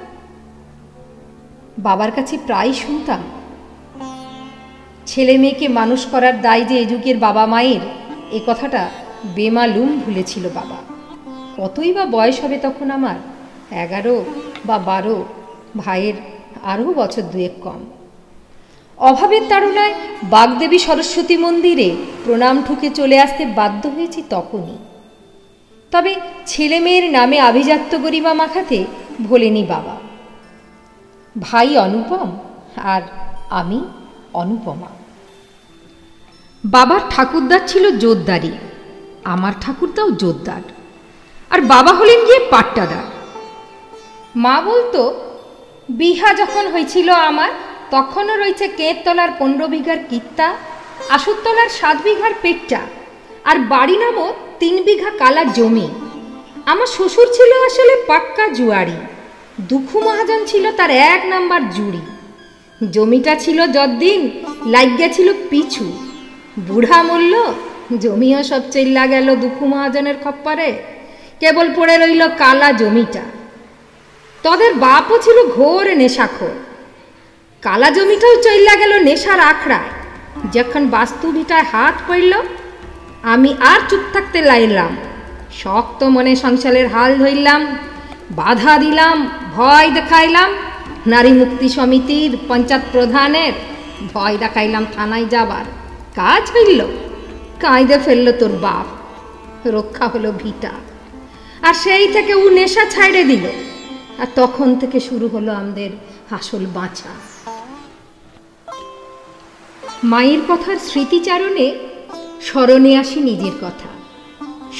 বাবার কাছে প্রায় শুনতাম, ছেলে মেয়েকে মানুষ করার দায় যে এ যুগের বাবা মায়ের, এ কথাটা বেমালুম ভুলেছিল বাবা। কতই বা বয়স হবে তখন আমার, 11 বা 12, ভাইয়ের আরও বছর 2 কম। অভাবের তাড়নায় বাগদেবী সরস্বতী মন্দিরে প্রণাম ঠুকে চলে আসতে বাধ্য হয়েছি তখনই। তবে ছেলে মেয়ের নামে আভিজাত্য গরিমা মাখাতে ভোলেনি বাবা। ভাই অনুপম আর আমি অনুপমা। বাবার ঠাকুরদার ছিল জোরদারি, আমার ঠাকুরদাও জোরদার, আর বাবা হলেন গিয়ে পাট্টাদার। মা বলতো, বিহা যখন হয়েছিল আমার, তখনও রয়েছে কেঁততলার 15 বিঘার কিত্তা, আসুরতলার 7 বিঘার পেট্টা, আর বাড়ি নামও 3 বিঘা কালা জমি। আমার শ্বশুর ছিল আসলে পাক্কা জুয়ারি, দুঃখু মহাজন ছিল তার 1 নাম্বার জুড়ি। জমিটা ছিল যদ্দিন লাগিয়া ছিল পিছু, বুড়া মূল্য জমিও সব চইল্লা গেল দুঃখু মহাজনের খপ্পরে, কেবল পড়ে রইল কালা জমিটা। তোদের বাপও ছিল ঘোর নেশাখোর, কালা জমিটাও চইল্লা গেল নেশার আখড়ায়। যখন বাস্তু ভিটায় হাত পড়ল, আমি আর চুপ থাকতে লাইলাম। শক্ত মনে সংসারের হাল ধরলাম, বাধা দিলাম, ভয় দেখাইলাম নারী মুক্তি সমিতির পঞ্চায়েত প্রধানের, ভয় দেখাইলাম থানায় যাবার। কাজ হইল, কাঁদে ফেলল তোর বাপ, রক্ষা হলো ভিটা। আর সেই থেকে ও নেশা ছাইড়ে দিল, আর তখন থেকে শুরু হলো আমাদের আসল বাঁচা। মায়ের কথার স্মৃতিচারণে স্মরণে আসি নিজের কথা।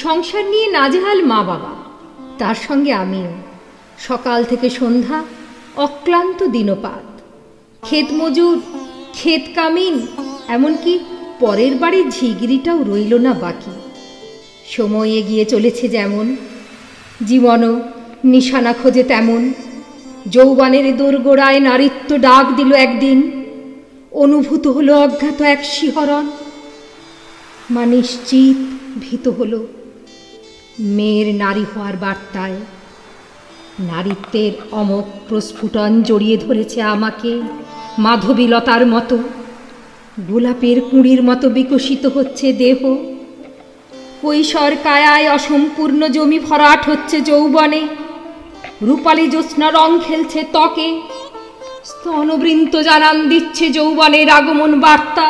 সংসার নিয়ে নাজেহাল মা বাবা, তার সঙ্গে আমিও। সকাল থেকে সন্ধ্যা অক্লান্ত দিনপাত, ক্ষেত মজুর, ক্ষেত কামিন, এমনকি পরের বাড়ির ঝিগড়িটাও রইল না বাকি। সময় এগিয়ে চলেছে যেমন, জীবনও নিশানা খোঁজে তেমন। যৌবনের দোরগোড়ায় নারীত্ব ডাক দিল একদিন, অনুভূত হলো অজ্ঞাত এক শিহরণ। মা নিশ্চিত ভীত হলো মেয়ের নারী হওয়ার বার্তায়। নারীত্বের অমোঘ প্রস্ফুটন জড়িয়ে ধরেছে আমাকে মাধবীলতার মতো। গোলাপের কুঁড়ির মতো বিকশিত হচ্ছে দেহ। কৈশোর কায়ায় অসম্পূর্ণ জমি ভরাট হচ্ছে যৌবনে। রূপালী জ্যোৎস্না রং খেলছে ত্বকে, স্তনবৃন্ত জানান দিচ্ছে যৌবনের আগমন বার্তা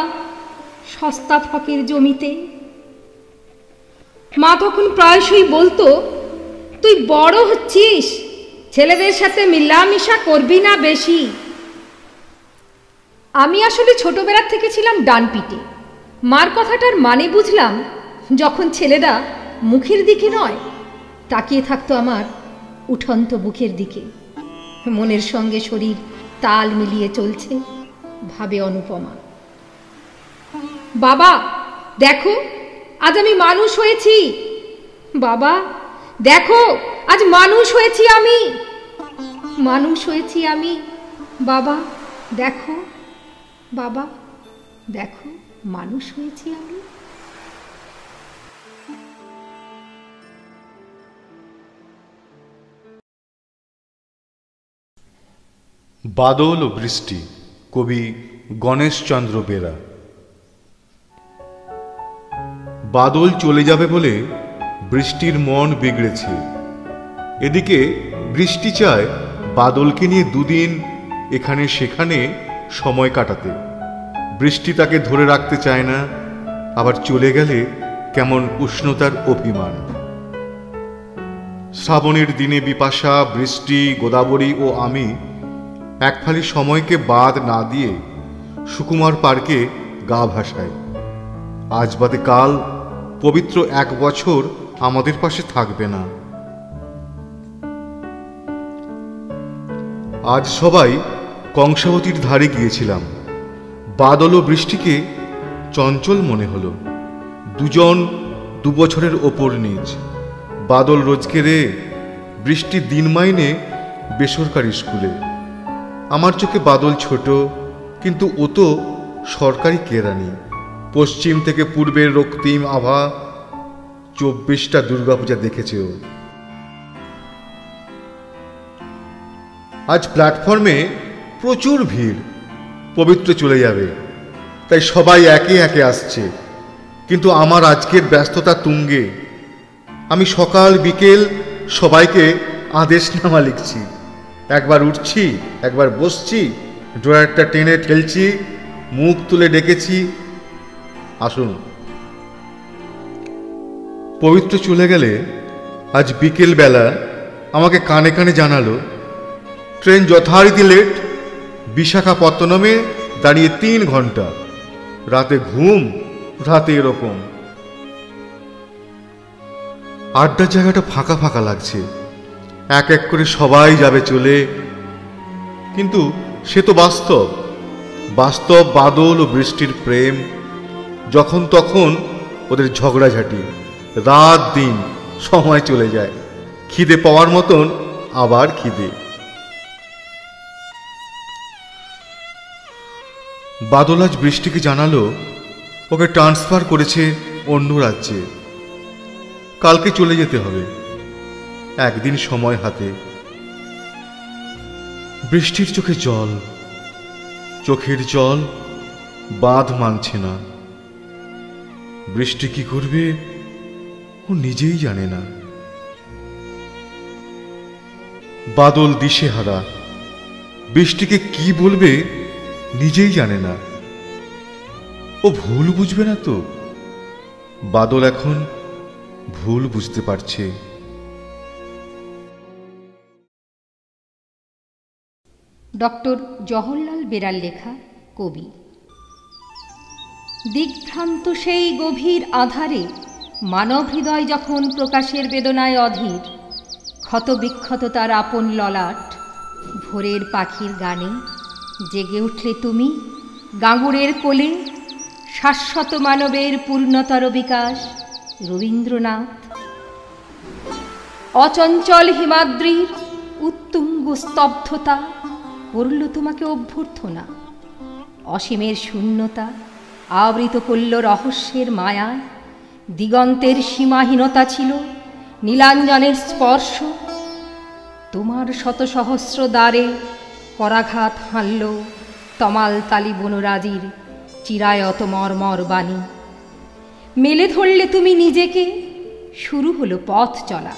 সস্তা ফকের জমিতে। মা তখন প্রায়শই বলতো, তুই বড় হচ্ছিস, ছেলেদের সাথে মিলামিশা করবি না বেশি। আমি আসলে ছোটবেলা থেকে ছিলাম ডানপিটে। মার কথাটার মানে বুঝলাম যখন ছেলেরা মুখের দিকে নয়, তাকিয়ে থাকতো আমার উঠন্ত বুকের দিকে। মনের সঙ্গে শরীর তাল মিলিয়ে চলছে, ভাবে অনুপমা। বাবা দেখো, আজ আমি মানুষ হয়েছি। বাবা দেখো, আজ মানুষ হয়েছি আমি, মানুষ হয়েছি আমি। বাবা দেখো, বাবা দেখো, মানুষ হয়েছি আমি। বাদল ও বৃষ্টি, কবি গণেশচন্দ্র বেরা। বাদল চলে যাবে বলে বৃষ্টির মন বিগড়েছে। এদিকে বৃষ্টি চায় বাদলকে নিয়ে দুদিন এখানে সেখানে সময় কাটাতে। বৃষ্টি তাকে ধরে রাখতে চায় না, আবার চলে গেলে কেমন উষ্ণতার অভিমান। শ্রাবণের দিনে বিপাশা, বৃষ্টি, গোদাবরী ও আমি এক ফালি সময়কে বাদ না দিয়ে সুকুমার পার্কে গা ভাসাই। আজ বাদে কাল পবিত্র 1 বছর আমাদের পাশে থাকবে না। আজ সবাই কংসাবতীর ধারে গিয়েছিলাম। বাদল ও বৃষ্টিকে চঞ্চল মনে হলো। দুজন 2 বছরের ওপর নিচ। বাদল রোজকেরে, বৃষ্টি দিন মাইনে বেসরকারি স্কুলে। আমার চোখে বাদল ছোট, কিন্তু ও তো সরকারি কেরানি। পশ্চিম থেকে পূর্বের রক্তিম আভা 24টা দুর্গাপূজা দেখেছে ও। আজ প্ল্যাটফর্মে প্রচুর ভিড়। পবিত্র চলে যাবে, তাই সবাই একে একে আসছে। কিন্তু আমার আজকের ব্যস্ততা তুঙ্গে। আমি সকাল বিকেল সবাইকে আদেশনামা লিখছি। একবার উঠছি, একবার বসছি, ড্রয়ারটা টেনে ঠেলছি, মুখ তুলে ডেকেছি, আসুন। পবিত্র চলে গেলে আজ বিকেল বেলা আমাকে কানে কানে জানালো ট্রেন যথারীতি লেট। বিশাখাপত্তনমে দাঁড়িয়ে 3 ঘন্টা। রাতে ঘুম, রাতে এরকম। আড্ডার জায়গাটা ফাঁকা ফাঁকা লাগছে। এক এক করে সবাই যাবে চলে। কিন্তু সে তো বাস্তব। বাস্তব বাদল ও বৃষ্টির প্রেম। যখন তখন ওদের ঝগড়াঝাটি, রাত দিন সময় চলে যায়। খিদে পাওয়ার মতন আবার খিদে। বাদল আজ বৃষ্টিকে জানালো ওকে ট্রান্সফার করেছে অন্য রাজ্যে। কালকে চলে যেতে হবে, একদিন সময় হাতে। বৃষ্টির চোখে জল, চোখের জল বাঁধ মানছে না। বৃষ্টি কি করবে ও নিজেই জানে না। বাদল দিশেহারা। বৃষ্টিকে কি বলবে নিজেই জানে না। ও ভুল বুঝবে না তো? বাদল এখন ভুল বুঝতে পারছে। ডক্টর জওহরলাল বেরার লেখা কবি। দিগ্ভ্রান্ত সেই গভীর আধারে মানব হৃদয় যখন প্রকাশের বেদনায় অধীর, ক্ষত বিক্ষত তার আপন ললাট, ভোরের পাখির গানে জেগে উঠলে তুমি গাঙ্গুরের কোলে। শাশ্বত মানবের পূর্ণতর বিকাশ রবীন্দ্রনাথ। অচঞ্চল হিমাদ্রির উত্তুঙ্গ স্তব্ধতা করল তোমাকে অভ্যর্থনা। অসীমের শূন্যতা আবৃত করল রহস্যের মায়ায়। দিগন্তের সীমাহীনতা ছিল নীলাঞ্জনের স্পর্শ। তোমার শত সহস্র দ্বারে করাঘাত হানল তমাল তালি বনরাজির চিরায়ত মর্মর বাণী। মেলে ধরলে তুমি নিজেকে, শুরু হলো পথ চলা।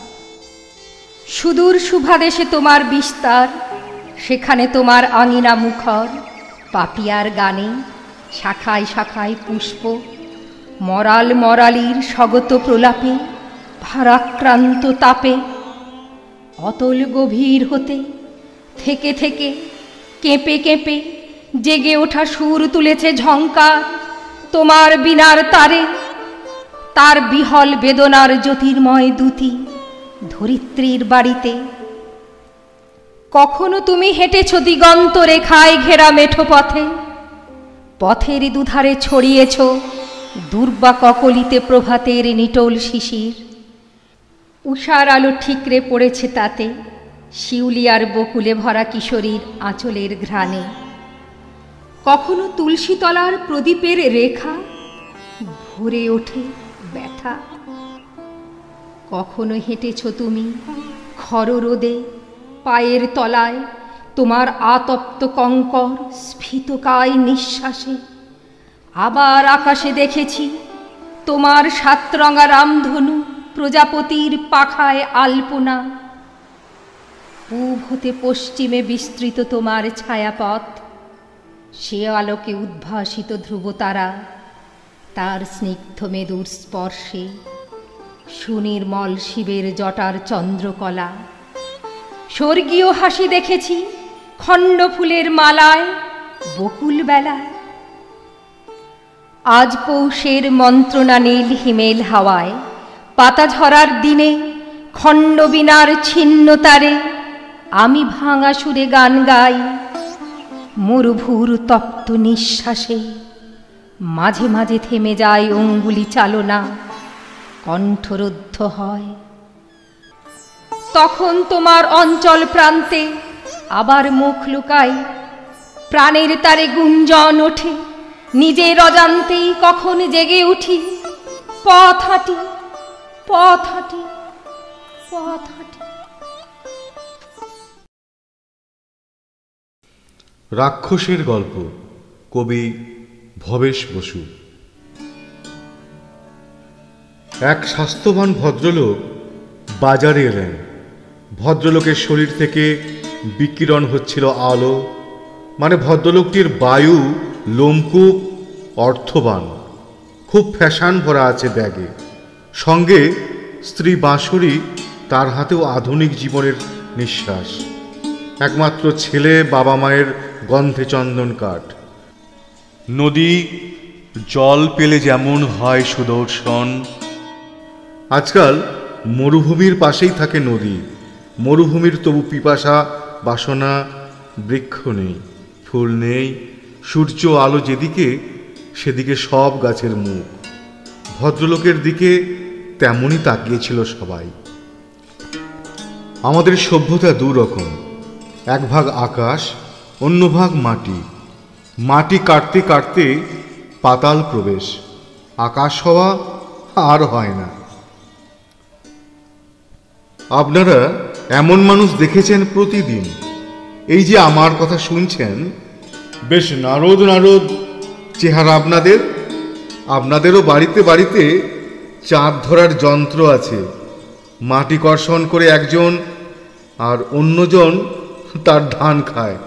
সুদূর শুভাদেশে তোমার বিস্তার, সেখানে তোমার আঙিনা মুখর। পাপিয়ার গানে শাখায় শাখায় পুষ্প, মরাল মরালির স্বগত প্রলাপে, ভারাক্রান্ত তাপে। অতল গভীর হতে থেকে থেকে কেঁপে কেঁপে জেগে ওঠা সুর তুলেছে ঝংকার তোমার বীণার তারে। তার বিহল বেদনার জ্যোতির্ময় দ্যুতি ধরিত্রীর বাড়িতে। কখনো তুমি হেঁটেছ দিগন্ত রেখায় ঘেরা মেঠো পথে। পথের দুধারে ছড়িয়েছ দুর্বা ককলিতে প্রভাতের নিটোল শিশির। উষার আলো ঠিকরে পড়েছে তাতে, শিউলিয়ার বকুলে ভরা কিশোরীর আঁচলের ঘ্রাণে। কখনো তুলসীতলার প্রদীপের রেখা ভরে ওঠে ব্যথা। কখনো হেঁটেছ তুমি খর রোদে পায়ের তলায় তোমার আতপ্ত কঙ্কর স্ফীতকায় নিঃশ্বাসে। আবার আকাশে দেখেছি তোমার সাতরঙা রামধনু প্রজাপতির পাখায় আলপনা। পূব হতে পশ্চিমে বিস্তৃত তোমার ছায়াপথ, সে আলোকে উদ্ভাসিত ধ্রুবতারা তার স্নিগ্ধ মেদুর স্পর্শে। সুনির্মল শিবের জটার চন্দ্রকলা। স্বর্গীয় হাসি দেখেছি খণ্ড ফুলের মালায় বকুল বেলায়। আজ পৌষের মন্ত্রণা নীল হিমেল হাওয়ায়, পাতা ঝরার দিনে খণ্ড বীণার ছিন্ন তারে আমি ভাঙা সুরে গান গাই। মরুভূর তপ্ত নিঃশ্বাসে মাঝে মাঝে থেমে যায় অঙ্গুলি চালনা, কণ্ঠরুদ্ধ হয়। তখন তোমার অঞ্চল প্রান্তে আবার মুখ লুকাই, প্রাণের তারে গুঞ্জন ওঠে। নিজের অজান্তেই কখন জেগে উঠি, পথ হাঁটি পথ হাঁটি পথ হাঁটি। রাক্ষসের গল্প, কবি ভবেশ বসু। এক স্বাস্থ্যবান ভদ্রলোক বাজারে এলেন। ভদ্রলোকের শরীর থেকে বিকিরণ হচ্ছিল আলো, মানে ভদ্রলোকটির বায়ু লোমকূপ, অর্থবান, খুব ফ্যাশন ভরা আছে ব্যাগে। সঙ্গে স্ত্রী বাঁশরী, তার হাতেও আধুনিক জীবনের নিঃশ্বাস। একমাত্র ছেলে বাবা মায়ের গন্ধে চন্দন কাঠ। নদী জল পেলে যেমন হয় সুদর্শন, আজকাল মরুভূমির পাশেই থাকে নদী। মরুভূমির তবু পিপাসা বাসনা, বৃক্ষ নেই, ফুল নেই, সূর্য আলো যেদিকে সেদিকে সব গাছের মুখ। ভদ্রলোকের দিকে তেমনই তাকিয়েছিল সবাই। আমাদের সভ্যতা দুরকম, এক ভাগ আকাশ, অন্য ভাগ মাটি। মাটি কাটতে কাটতে পাতাল প্রবেশ, আকাশ হওয়া আর হয় না। আপনারা এমন মানুষ দেখেছেন প্রতিদিন। এই যে আমার কথা শুনছেন, বেশ নারদ নারদ চেহারা আপনাদের। আপনাদেরও বাড়িতে বাড়িতে চাঁদ ধরার যন্ত্র আছে। মাটি কর্ষণ করে একজন, আর অন্যজন তার ধান খায়।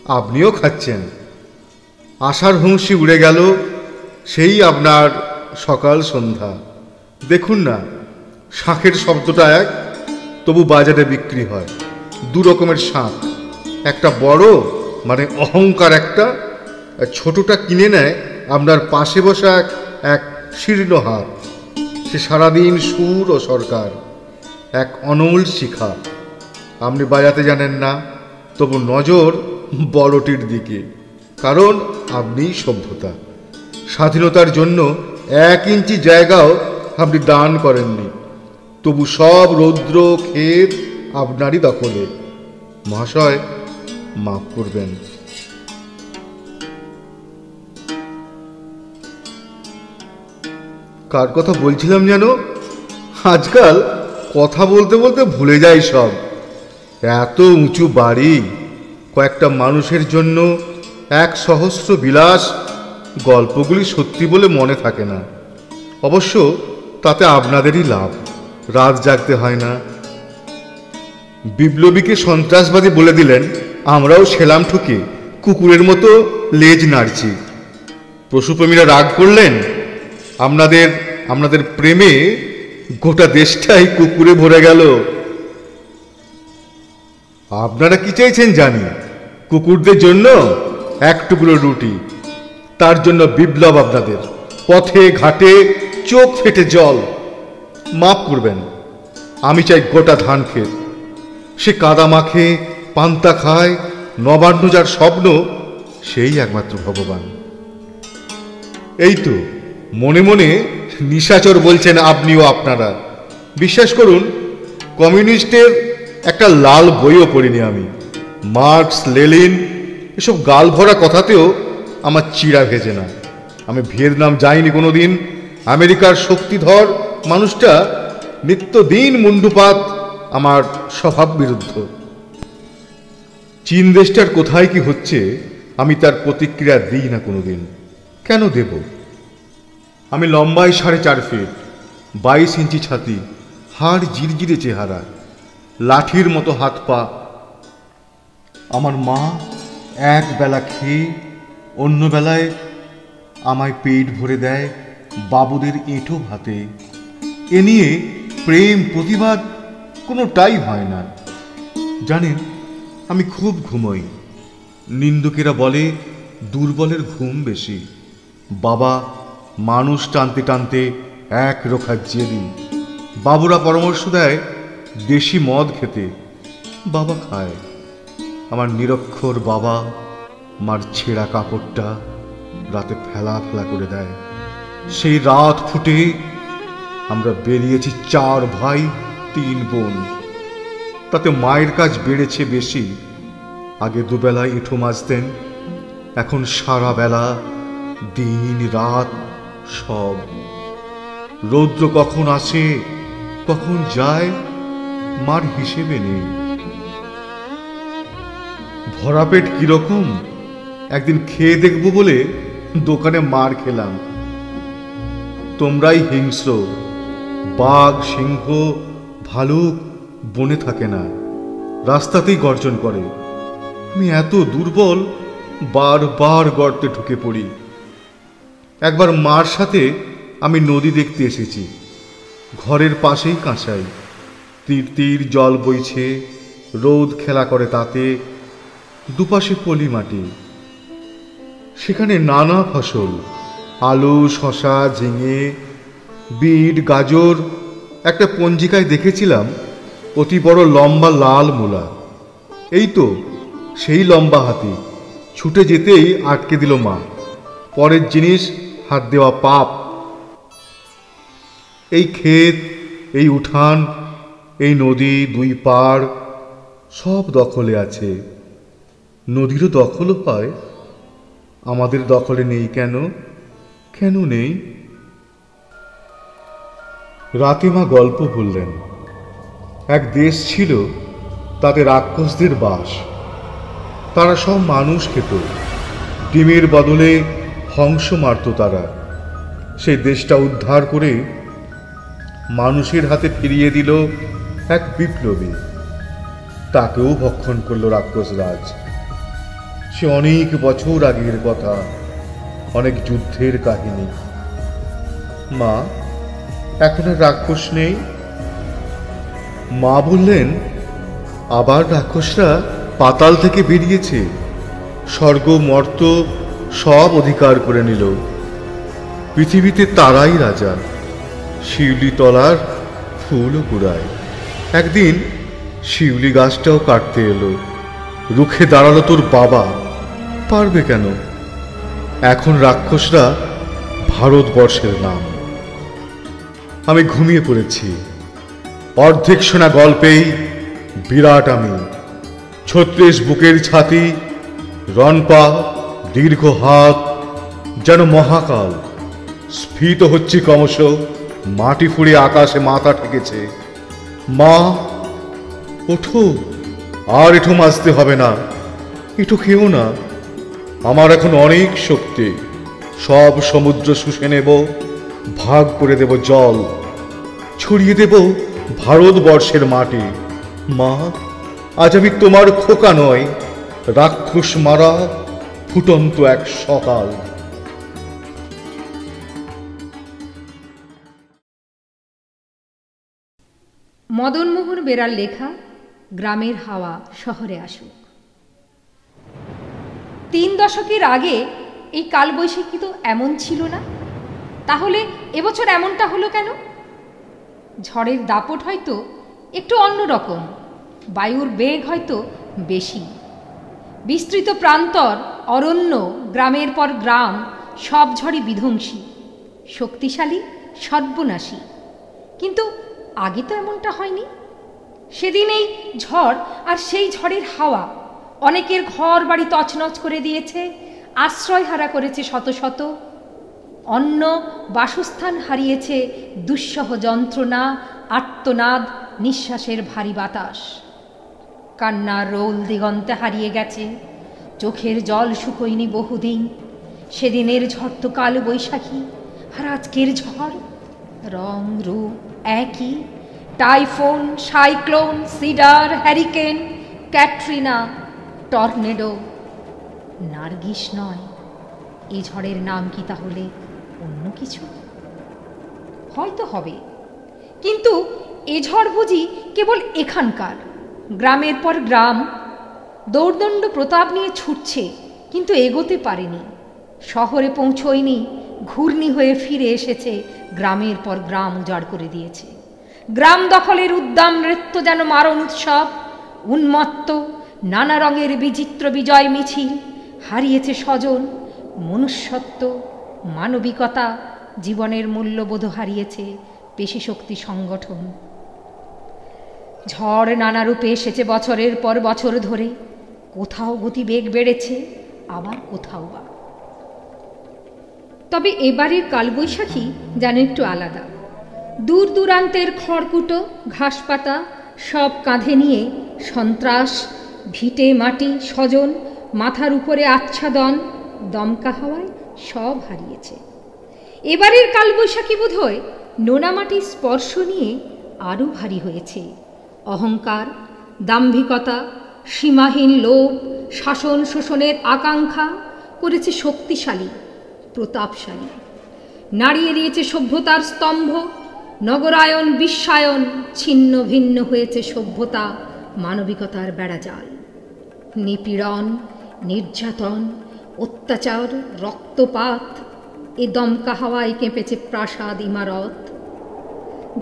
আপনিও খাচ্ছেন। আষাঢ় হুঁশি উড়ে গেল, সেই আপনার সকাল সন্ধ্যা। দেখুন না, শাঁখের শব্দটা এক, তবু বাজারে বিক্রি হয় দু রকমের শাঁখ। একটা বড়, মানে অহংকার একটা, ছোটটা কিনে নেয় আপনার পাশে বসা এক শীর্ণ হাত। সে সারাদিন সুর ও সরকার, এক অনল শিখা। আপনি বাজাতে জানেন না, তবু নজর বড়টির দিকে, কারণ আপনি সভ্যতা। স্বাধীনতার জন্য 1 ইঞ্চি জায়গাও আপনি দান করেননি, তবু সব রৌদ্র ক্ষেত আপনারই দখলে। মহাশয়, মাফ করবেন। কার কথা বলছিলাম যেন? আজকাল কথা বলতে বলতে ভুলে যাই সব। এত উঁচু বাড়ি, কয়েকটা মানুষের জন্য 1 সহস্র বিলাস, গল্পগুলি সত্যি বলে মনে থাকে না। অবশ্য তাতে আপনাদেরই লাভ, রাত জাগতে হয় না। বিপ্লবীকে সন্ত্রাসবাদী বলে দিলেন, আমরাও সেলাম ঠুকে কুকুরের মতো লেজ নাড়ছি। পশুপ্রেমীরা রাগ করলেন, আপনাদের প্রেমে গোটা দেশটাই কুকুরে ভরে গেল। আপনারা কি চাইছেন জানি, কুকুরদের জন্য 1 টুকরো রুটি। তার জন্য বিপ্লব আপনাদের, পথে ঘাটে চোখ ফেটে জল। মাফ করবেন, আমি চাই গোটা ধান ক্ষেত। সে কাদা মাখে, পান্তা খায়, নবান্ন যার স্বপ্ন, সেই একমাত্র ভগবান। এই তো মনে মনে নিশাচর বলছেন আপনিও আপনারা। বিশ্বাস করুন, কমিউনিস্টের একটা লাল বইও পড়িনি আমি। মার্কস, লেনিন এসব গাল ভরা কথাতেও আমার চিড়া ভেজে না। আমি ভিয়েতনাম যাইনি কোনোদিন। আমেরিকার শক্তিধর মানুষটা নিত্যদিন মুন্ডুপাত আমার স্বভাব বিরুদ্ধ। চীন দেশটার কোথায় কি হচ্ছে আমি তার প্রতিক্রিয়া দিই না কোনোদিন। কেন দেব? আমি লম্বায় 4.5 ফিট, 22 ইঞ্চি ছাতি, হাড় জিরজিরে চেহারা, লাঠির মতো হাত পা। আমার মা এক বেলা খেয়ে অন্য বেলায় আমায় পেট ভরে দেয় বাবুদের এঁঠো ভাতে। এ নিয়ে প্রেম প্রতিবাদ কোনোটাই হয় না। জানেন, আমি খুব ঘুমোই। নিন্দুকেরা বলে দুর্বলের ঘুম বেশি। বাবা মানুষ টানতে টানতে এক রোখা জেদি। বাবুরা পরামর্শ দেয় দেশি মদ খেতে। বাবা খায়। আমার নিরক্ষর বাবা মার ছেঁড়া কাপড়টা রাতে ফেলা ফেলা করে দেয়। সেই রাত ফুটে আমরা বেরিয়েছি 4 ভাই 3 বোন। তাতে মায়ের কাজ বেড়েছে বেশি। আগে দুবেলায় এঁঠো মাজতেন, এখন সারা বেলা দিন রাত সব। রৌদ্র কখন আসে কখন যায় মার হিসেবে নেই। ভরা পেট কিরকম একদিন খেয়ে দেখব বলে দোকানে মার খেলাম। তোমরাই হিংস্র। বাঘ, সিংহ, ভালুক বনে থাকে না, রাস্তাতেই গর্জন করে। আমি এত দুর্বল, বারবার গর্তে ঢুকে পড়ি। একবার মার সাথে আমি নদী দেখতে এসেছি। ঘরের পাশেই কাঁসাই, তীর তীর জল বইছে, রোদ খেলা করে তাতে, দুপাশে পলি মাটি। সেখানে নানা ফসল, আলু, শশা, ঝিঙে, বিট, গাজর। একটা পঞ্জিকায় দেখেছিলাম অতি বড় লম্বা লাল মূলা। এই তো সেই লম্বা হাতি। ছুটে যেতেই আটকে দিল মা। পরের জিনিস হাত দেওয়া পাপ। এই ক্ষেত, এই উঠান, এই নদী, 2 পাড় সব দখলে আছে। নদীরও দখল হয়, আমাদের দখলে নেই কেন? কেন নেই? রাতে মা গল্প বললেন। এক দেশ ছিল, তাতে রাক্ষসদের বাস। তারা সব মানুষ খেত, ডিমের বদলে হংস মারত তারা। সেই দেশটা উদ্ধার করে মানুষের হাতে ফিরিয়ে দিল এক বিপ্লবী। তাকেও ভক্ষণ করল রাক্ষসরাজ। সে অনেক বছর আগের কথা, অনেক যুদ্ধের কাহিনী। মা, এখন আর রাক্ষস নেই? মা বললেন, আবার রাক্ষসরা পাতাল থেকে বেরিয়েছে, স্বর্গ মর্ত সব অধিকার করে নিল। পৃথিবীতে তারাই রাজা। শিউলি তলার ফুলও কুড়ায়। একদিন শিউলি গাছটাও কাটতে এলো। রুখে দাঁড়ালো তোর বাবা। পারবে কেন? এখন রাক্ষসরা ভারতবর্ষের নাম। আমি ঘুমিয়ে পড়েছি। অর্ধেক শোনা গল্পেই বিরাট আমি। 36 বুকের ছাতি, রণপা, দীর্ঘ হাত, যেন মহাকাল। স্ফীত হচ্ছে ক্রমশ, মাটি ফুঁড়ে আকাশে মাথা ঠেকেছে। মা, ওঠো, আর এঁঠো মাজতে হবে না, এঁঠো খেও না। আমার এখন অনেক শক্তি। সব সমুদ্র শুষে নেব, ভাগ করে দেব জল, ছড়িয়ে দেব ভারতবর্ষের মাটি। মা, আজ আমি তোমার খোকা নয়, রাক্ষস মারা ফুটন্ত এক সকাল। মদনমোহন বেরার লেখা গ্রামের হাওয়া শহরে আসুক। 3 দশকের আগে এই কালবৈশাখী তো এমন ছিল না। তাহলে এবছর এমনটা হলো কেন? ঝড়ের দাপট হয়তো একটু অন্যরকম, বায়ুর বেগ হয়তো বেশি। বিস্তৃত প্রান্তর, অরণ্য, গ্রামের পর গ্রাম, সব ঝড়ই বিধ্বংসী, শক্তিশালী, সর্বনাশী। কিন্তু আগে তো এমনটা হয়নি। সেদিন এই ঝড় আর সেই ঝড়ের হাওয়া অনেকের ঘর বাড়ি তছনছ করে দিয়েছে, আশ্রয় হারা করেছে শত শত, অন্ন বাসস্থান হারিয়েছে দুঃসহ যন্ত্রণা, আর্তনাদ, নিঃশ্বাসের ভারী বাতাস। কান্নার রোল দিগন্তে হারিয়ে গেছে, চোখের জল শুকোয়নি বহুদিন। সেদিনের ঝড় তো কাল বৈশাখী, আর আজকের ঝড় রং রূপ একই। Typhoon, cyclone, Sidr, hurricane, Katrina, tornado. Nargis নয়, এই ঝড়ের নাম কি তাহলে অন্য কিছু? হয়তো হবে, কিন্তু এ ঝড় বুঝি কেবল এখানকার। গ্রামের পর গ্রাম দৌর্দণ্ড প্রতাপ নিয়ে ছুটছে, কিন্তু এগোতে পারেনি, শহরে পৌঁছয়নি, ঘূর্ণি হয়ে ফিরে এসেছে, গ্রামের পর গ্রাম উজাড় করে দিয়েছে। গ্রাম দখলের উদ্দাম নৃত্য যেন মারণ উৎসব, উন্মত্ত নানা রঙের বিচিত্র বিজয় মিছিল। হারিয়েছে স্বজন, মনুষ্যত্ব, মানবিকতা, জীবনের মূল্যবোধ হারিয়েছে পেশিশক্তি, সংগঠন। ঝড় নানা রূপে এসেছে বছরের পর বছর ধরে, কোথাও গতিবেগ বেড়েছে, আবার কোথাও বা। তবে এবারের কালবৈশাখী যেন একটু আলাদা। দূর দূরান্তের খড়কুটো, ঘাসপাতা সব কাঁধে নিয়ে সন্ত্রাস, ভিটে মাটি, স্বজন, মাথার উপরে আচ্ছাদন, দমকা হাওয়ায় সব হারিয়েছে। এবারের কালবৈশাখী বোধহয় নোনা মাটির স্পর্শ নিয়ে আরও ভারী হয়েছে। অহংকার, দাম্ভিকতা, সীমাহীন লোভ, শাসন শোষণের আকাঙ্ক্ষা করেছে শক্তিশালী, প্রতাপশালী। নাড়িয়ে দিয়েছে সভ্যতার স্তম্ভ, নগরায়ন, বিশ্বায়ন, ছিন্ন ভিন্ন হয়েছে সভ্যতা, মানবিকতার বেড়াজাল। নিপীড়ন, নির্যাতন, অত্যাচার, রক্তপাত, এ দমকা হাওয়ায় কেঁপেছে প্রাসাদ, ইমারত।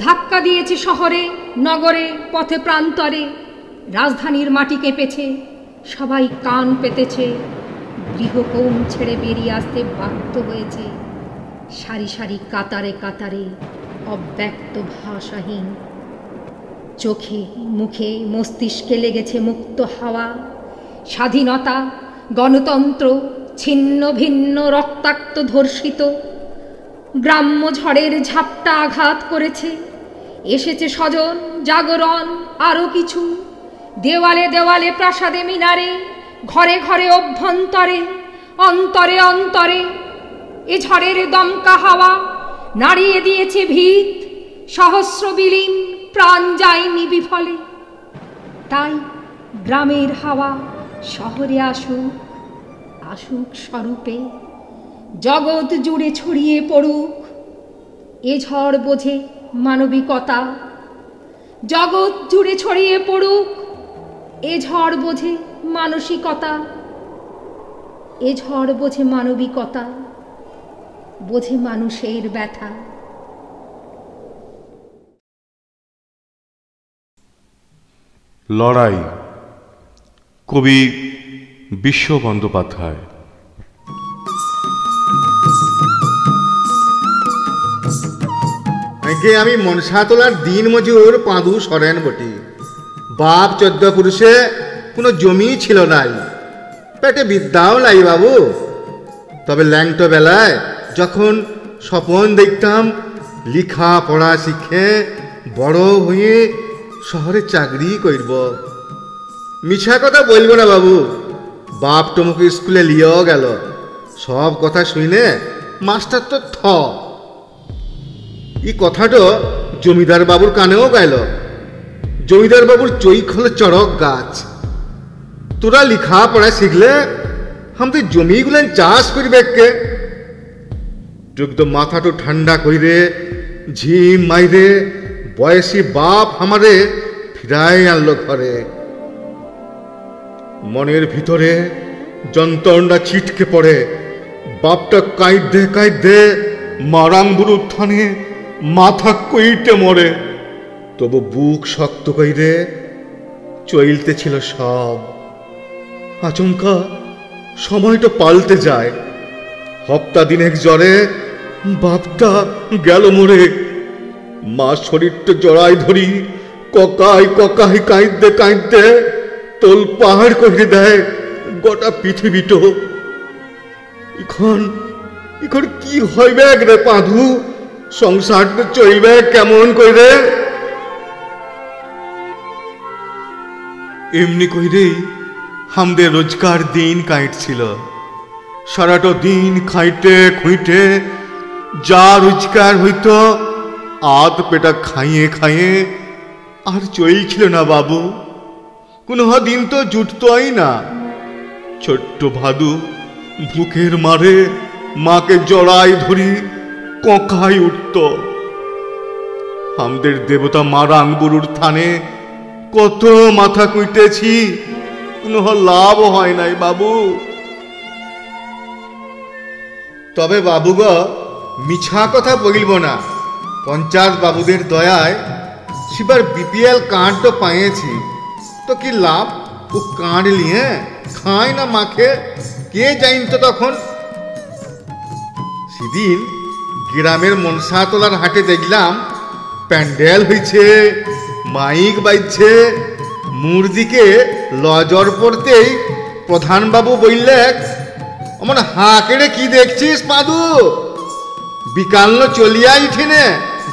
ধাক্কা দিয়েছে শহরে, নগরে, পথে প্রান্তরে, রাজধানীর মাটি কেঁপেছে, সবাই কান পেতেছে, গৃহকোণ ছেড়ে বেরিয়ে আসতে বাধ্য হয়েছে। সারি সারি, কাতারে কাতারে, অব্যক্ত, ভাষাহীন। চোখে, মুখে, মস্তিষ্কে লেগেছে মুক্ত হাওয়া। স্বাধীনতা, গণতন্ত্র ছিন্ন ভিন্ন, রক্তাক্ত, ধর্ষিত। গ্রাম্য ঝড়ের ঝাপটা আঘাত করেছে, এসেছে স্বজন, জাগরণ, আরও কিছু। দেওয়ালে দেওয়ালে, প্রাসাদে, মিনারে, ঘরে ঘরে, অভ্যন্তরে, অন্তরে অন্তরে এ ঝড়ের দমকা হাওয়া নাড়িয়ে দিয়েছে ভিত, সহস্র বিলীন প্রাণ যায়নি বিফলে। তাই গ্রামের হাওয়া শহরে আসুক, আসুক স্বরূপে, জগৎ জুড়ে ছড়িয়ে পড়ুক। এ ঝড় বোঝে মানবিকতা, জগৎ জুড়ে ছড়িয়ে পড়ুক। এ ঝড় বোঝে মানসিকতা, এ ঝড় বোঝে মানবিকতা, বোঝে মানুষের ব্যথা। লড়াই, কবি বিশ্ব বন্দ্যোপাধ্যায়। আমি মনসাতলার দিন মজুর পাঁদু সরেন বটি। বাপ 14 পুরুষে কোনো জমি ছিল নাই, পেটে বিদ্যাও নাই বাবু। তবে ল্যাংটো বেলায় যখন স্বপন দেখতাম লিখা পড়া শিখে বড় হয়ে শহরে চাকরি করব। মিছা কথা বলবো না বাবু, বাপ টমুকে স্কুলে লিয়েও গেল। সব কথা শুনে মাস্টার তো থ। এই কথাটা জমিদার বাবুর কানেও গাইল। জমিদার বাবুর চৈক হলো চড়ক গাছ। তোরা লিখা পড়া শিখলে আমাদের জমিগুলেন চাষ করবে কে? একদম মাথাটা ঠান্ডা কইরে ঝিম মাইরে বয়সী বাপ আমারে ফিরাই আনলো ঘরে। মনের ভিতরে যন্ত্রণা ছিটকে পড়ে। বাপটা কাঁদতে কাঁদতে মারাঙ্গুর উত্থানে মাথা কইটে মরে। তবু বুক শক্ত কইরে চলতে ছিল সব। আচমকা সময়টা পাল্টে যায়। হপ্তা দিনেক জ্বরে বাপটা গেল মরে। মা শরীরটা জড়াই ধরি ককাই ককাই কাঁদতে কাঁদতে তোল পাহাড় করে দেয় গোটা পৃথিবীটো। এখন এখন কি হইবে রে পাঁধু? সংসারটা চলবে কেমন করে? এমনি কইরেই আমাদের রোজকার দিন কাটছিল। সারাটা দিন খাইতে খুঁইতে যা রোজগার হইত আধ পেটা খাইয়ে খাইয়ে আর চলছিল না বাবু। কোনো দিন তো জুটতই না। ছোট্ট ভাদু বুকের মারে মাকে জড়াই ধরি কঁকাই উঠত। আমাদের দেবতা মারাং বুড়ুর থানে কত মাথা কুইতেছি, কোনো লাভ হয় নাই বাবু। তবে বাবু গো, মিছা কথা বলব না, পঞ্চায়েত বাবুদের দয়ায় সেবার বিপিএল কার্ড তো পাইছি। তো কি লাভ? ও কার্ড নিয়ে খায় না মাখে, কে জানতো তখন। সেদিন গ্রামের মনসাতলার হাটে দেখলাম প্যান্ডেল হয়েছে, মাইক বাজছে। মূর্তিকে লজর পড়তেই প্রধানবাবু বললে, আমার হাঁকেড়ে কি দেখছিস পাদু? বিকাল চলিয়া ইঠিনে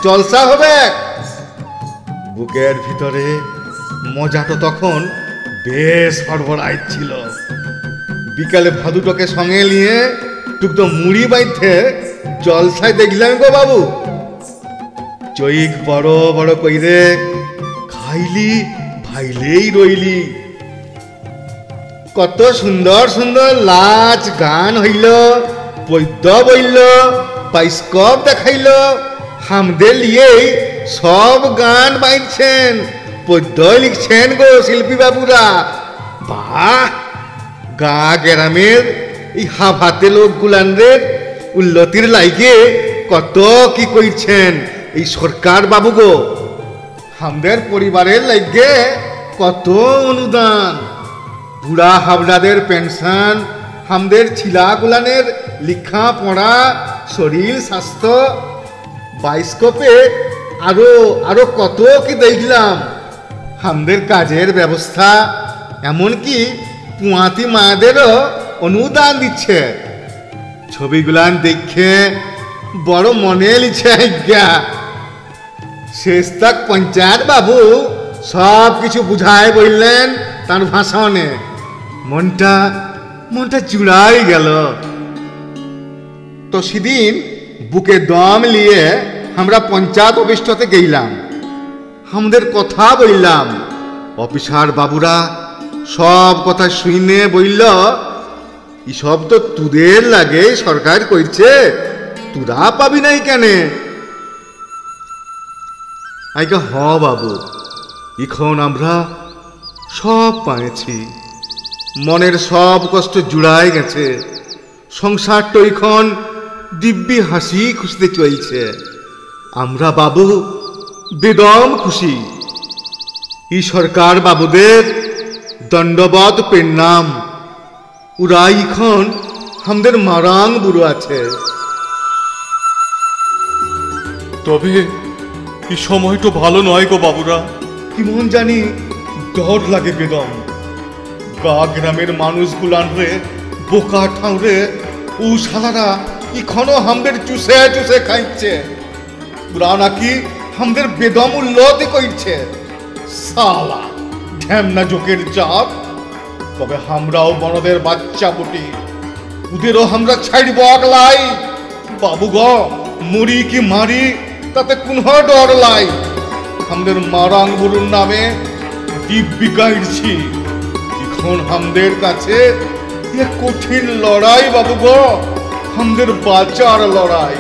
জলসা হবে। বুকের ভিতরে মজাটা তখন বেশ হড়বড়াইছিল। বিকালে ভাদুটাকে সঙ্গে নিয়ে টুকতো মুড়ি বাইতে জলসায় দেখলাম গো বাবু। চৈক বড় বড় কইরে খাইলি ভাইলেই রইলি। কত সুন্দর সুন্দর লাচ গান হইল, পদ্য বইল, বাইস্কপ দেখাইল। হামদের লিয়েই সব গান বাইছেন, পদ্য লিখছেন গো শিল্পী বাবুরা। বাহ! গা গ্রামের এই হাভাতে লোকগুলানদের উন্নতির লাইগে কত কি কইছেন এই সরকার বাবু গো। আমাদের পরিবারের লাইগে কত অনুদান, বুড়া হাবড়াদের পেনশন, আমাদের ছিলাগুলানের লিখা পড়া, শরীর স্বাস্থ্য, বাইস্কোপে আরো আরো কত কি দেখলাম। আমাদের কাজের ব্যবস্থা, এমনকি পুঁয়াতি মায়েদেরও অনুদান দিচ্ছে। ছবিগুলান দেখে বড় মনে লিছে আজ্ঞা। শেষ তক পঞ্চায়েত বাবু সব কিছু বুঝায় বললেন তার ভাষণে। মনটা মনটা জুড়াই গেল। তো সেদিন বুকে দম নিয়ে আমরা পঞ্চায়েত অফিসটাতে গেলাম, আমাদের কথা বললাম। অফিসার বাবুরা সব কথা শুনে বলল, এসব তো তোদের লাগে সরকার করছে, তোরা পাবি নাই কেন? আইকা হ বাবু, এখন আমরা সব পাইছি। মনের সব কষ্ট জুড়াই গেছে। সংসারটা এখন দিব্যি হাসি খুশিতে চলছে। আমরা বাবু বেদম খুশি। এই সরকার বাবুদের দণ্ডবত প্রণাম। ওরা এখন আমাদের মারাং বুড়ো আছে। তবে এই সময়টা ভালো নয় গো বাবুরা। কেমন জানি ডর লাগে বেদম। গা গ্রামের মানুষগুলান রে বোকা ঠাউরে ও শালারা এখনো আমাদের চুষে চুষে খাইছে। ওরা নাকি আমাদের বেদম উল্লতি করছে। শালা ঢ্যামনা জোকের জাত। তবে আমরাও বনদের বাচ্চা বটি, ওদেরও আমরা ছাড়ব আগলাই। বাবু গ, মরি কি মারি তাতে কোন ডর লাই। আমাদের মারাং বুড়ুর নামে দিব্যি গাইছি। এখন আমাদের কাছে কঠিন লড়াই বাবু গো, আমাদের বাঁচার লড়াই।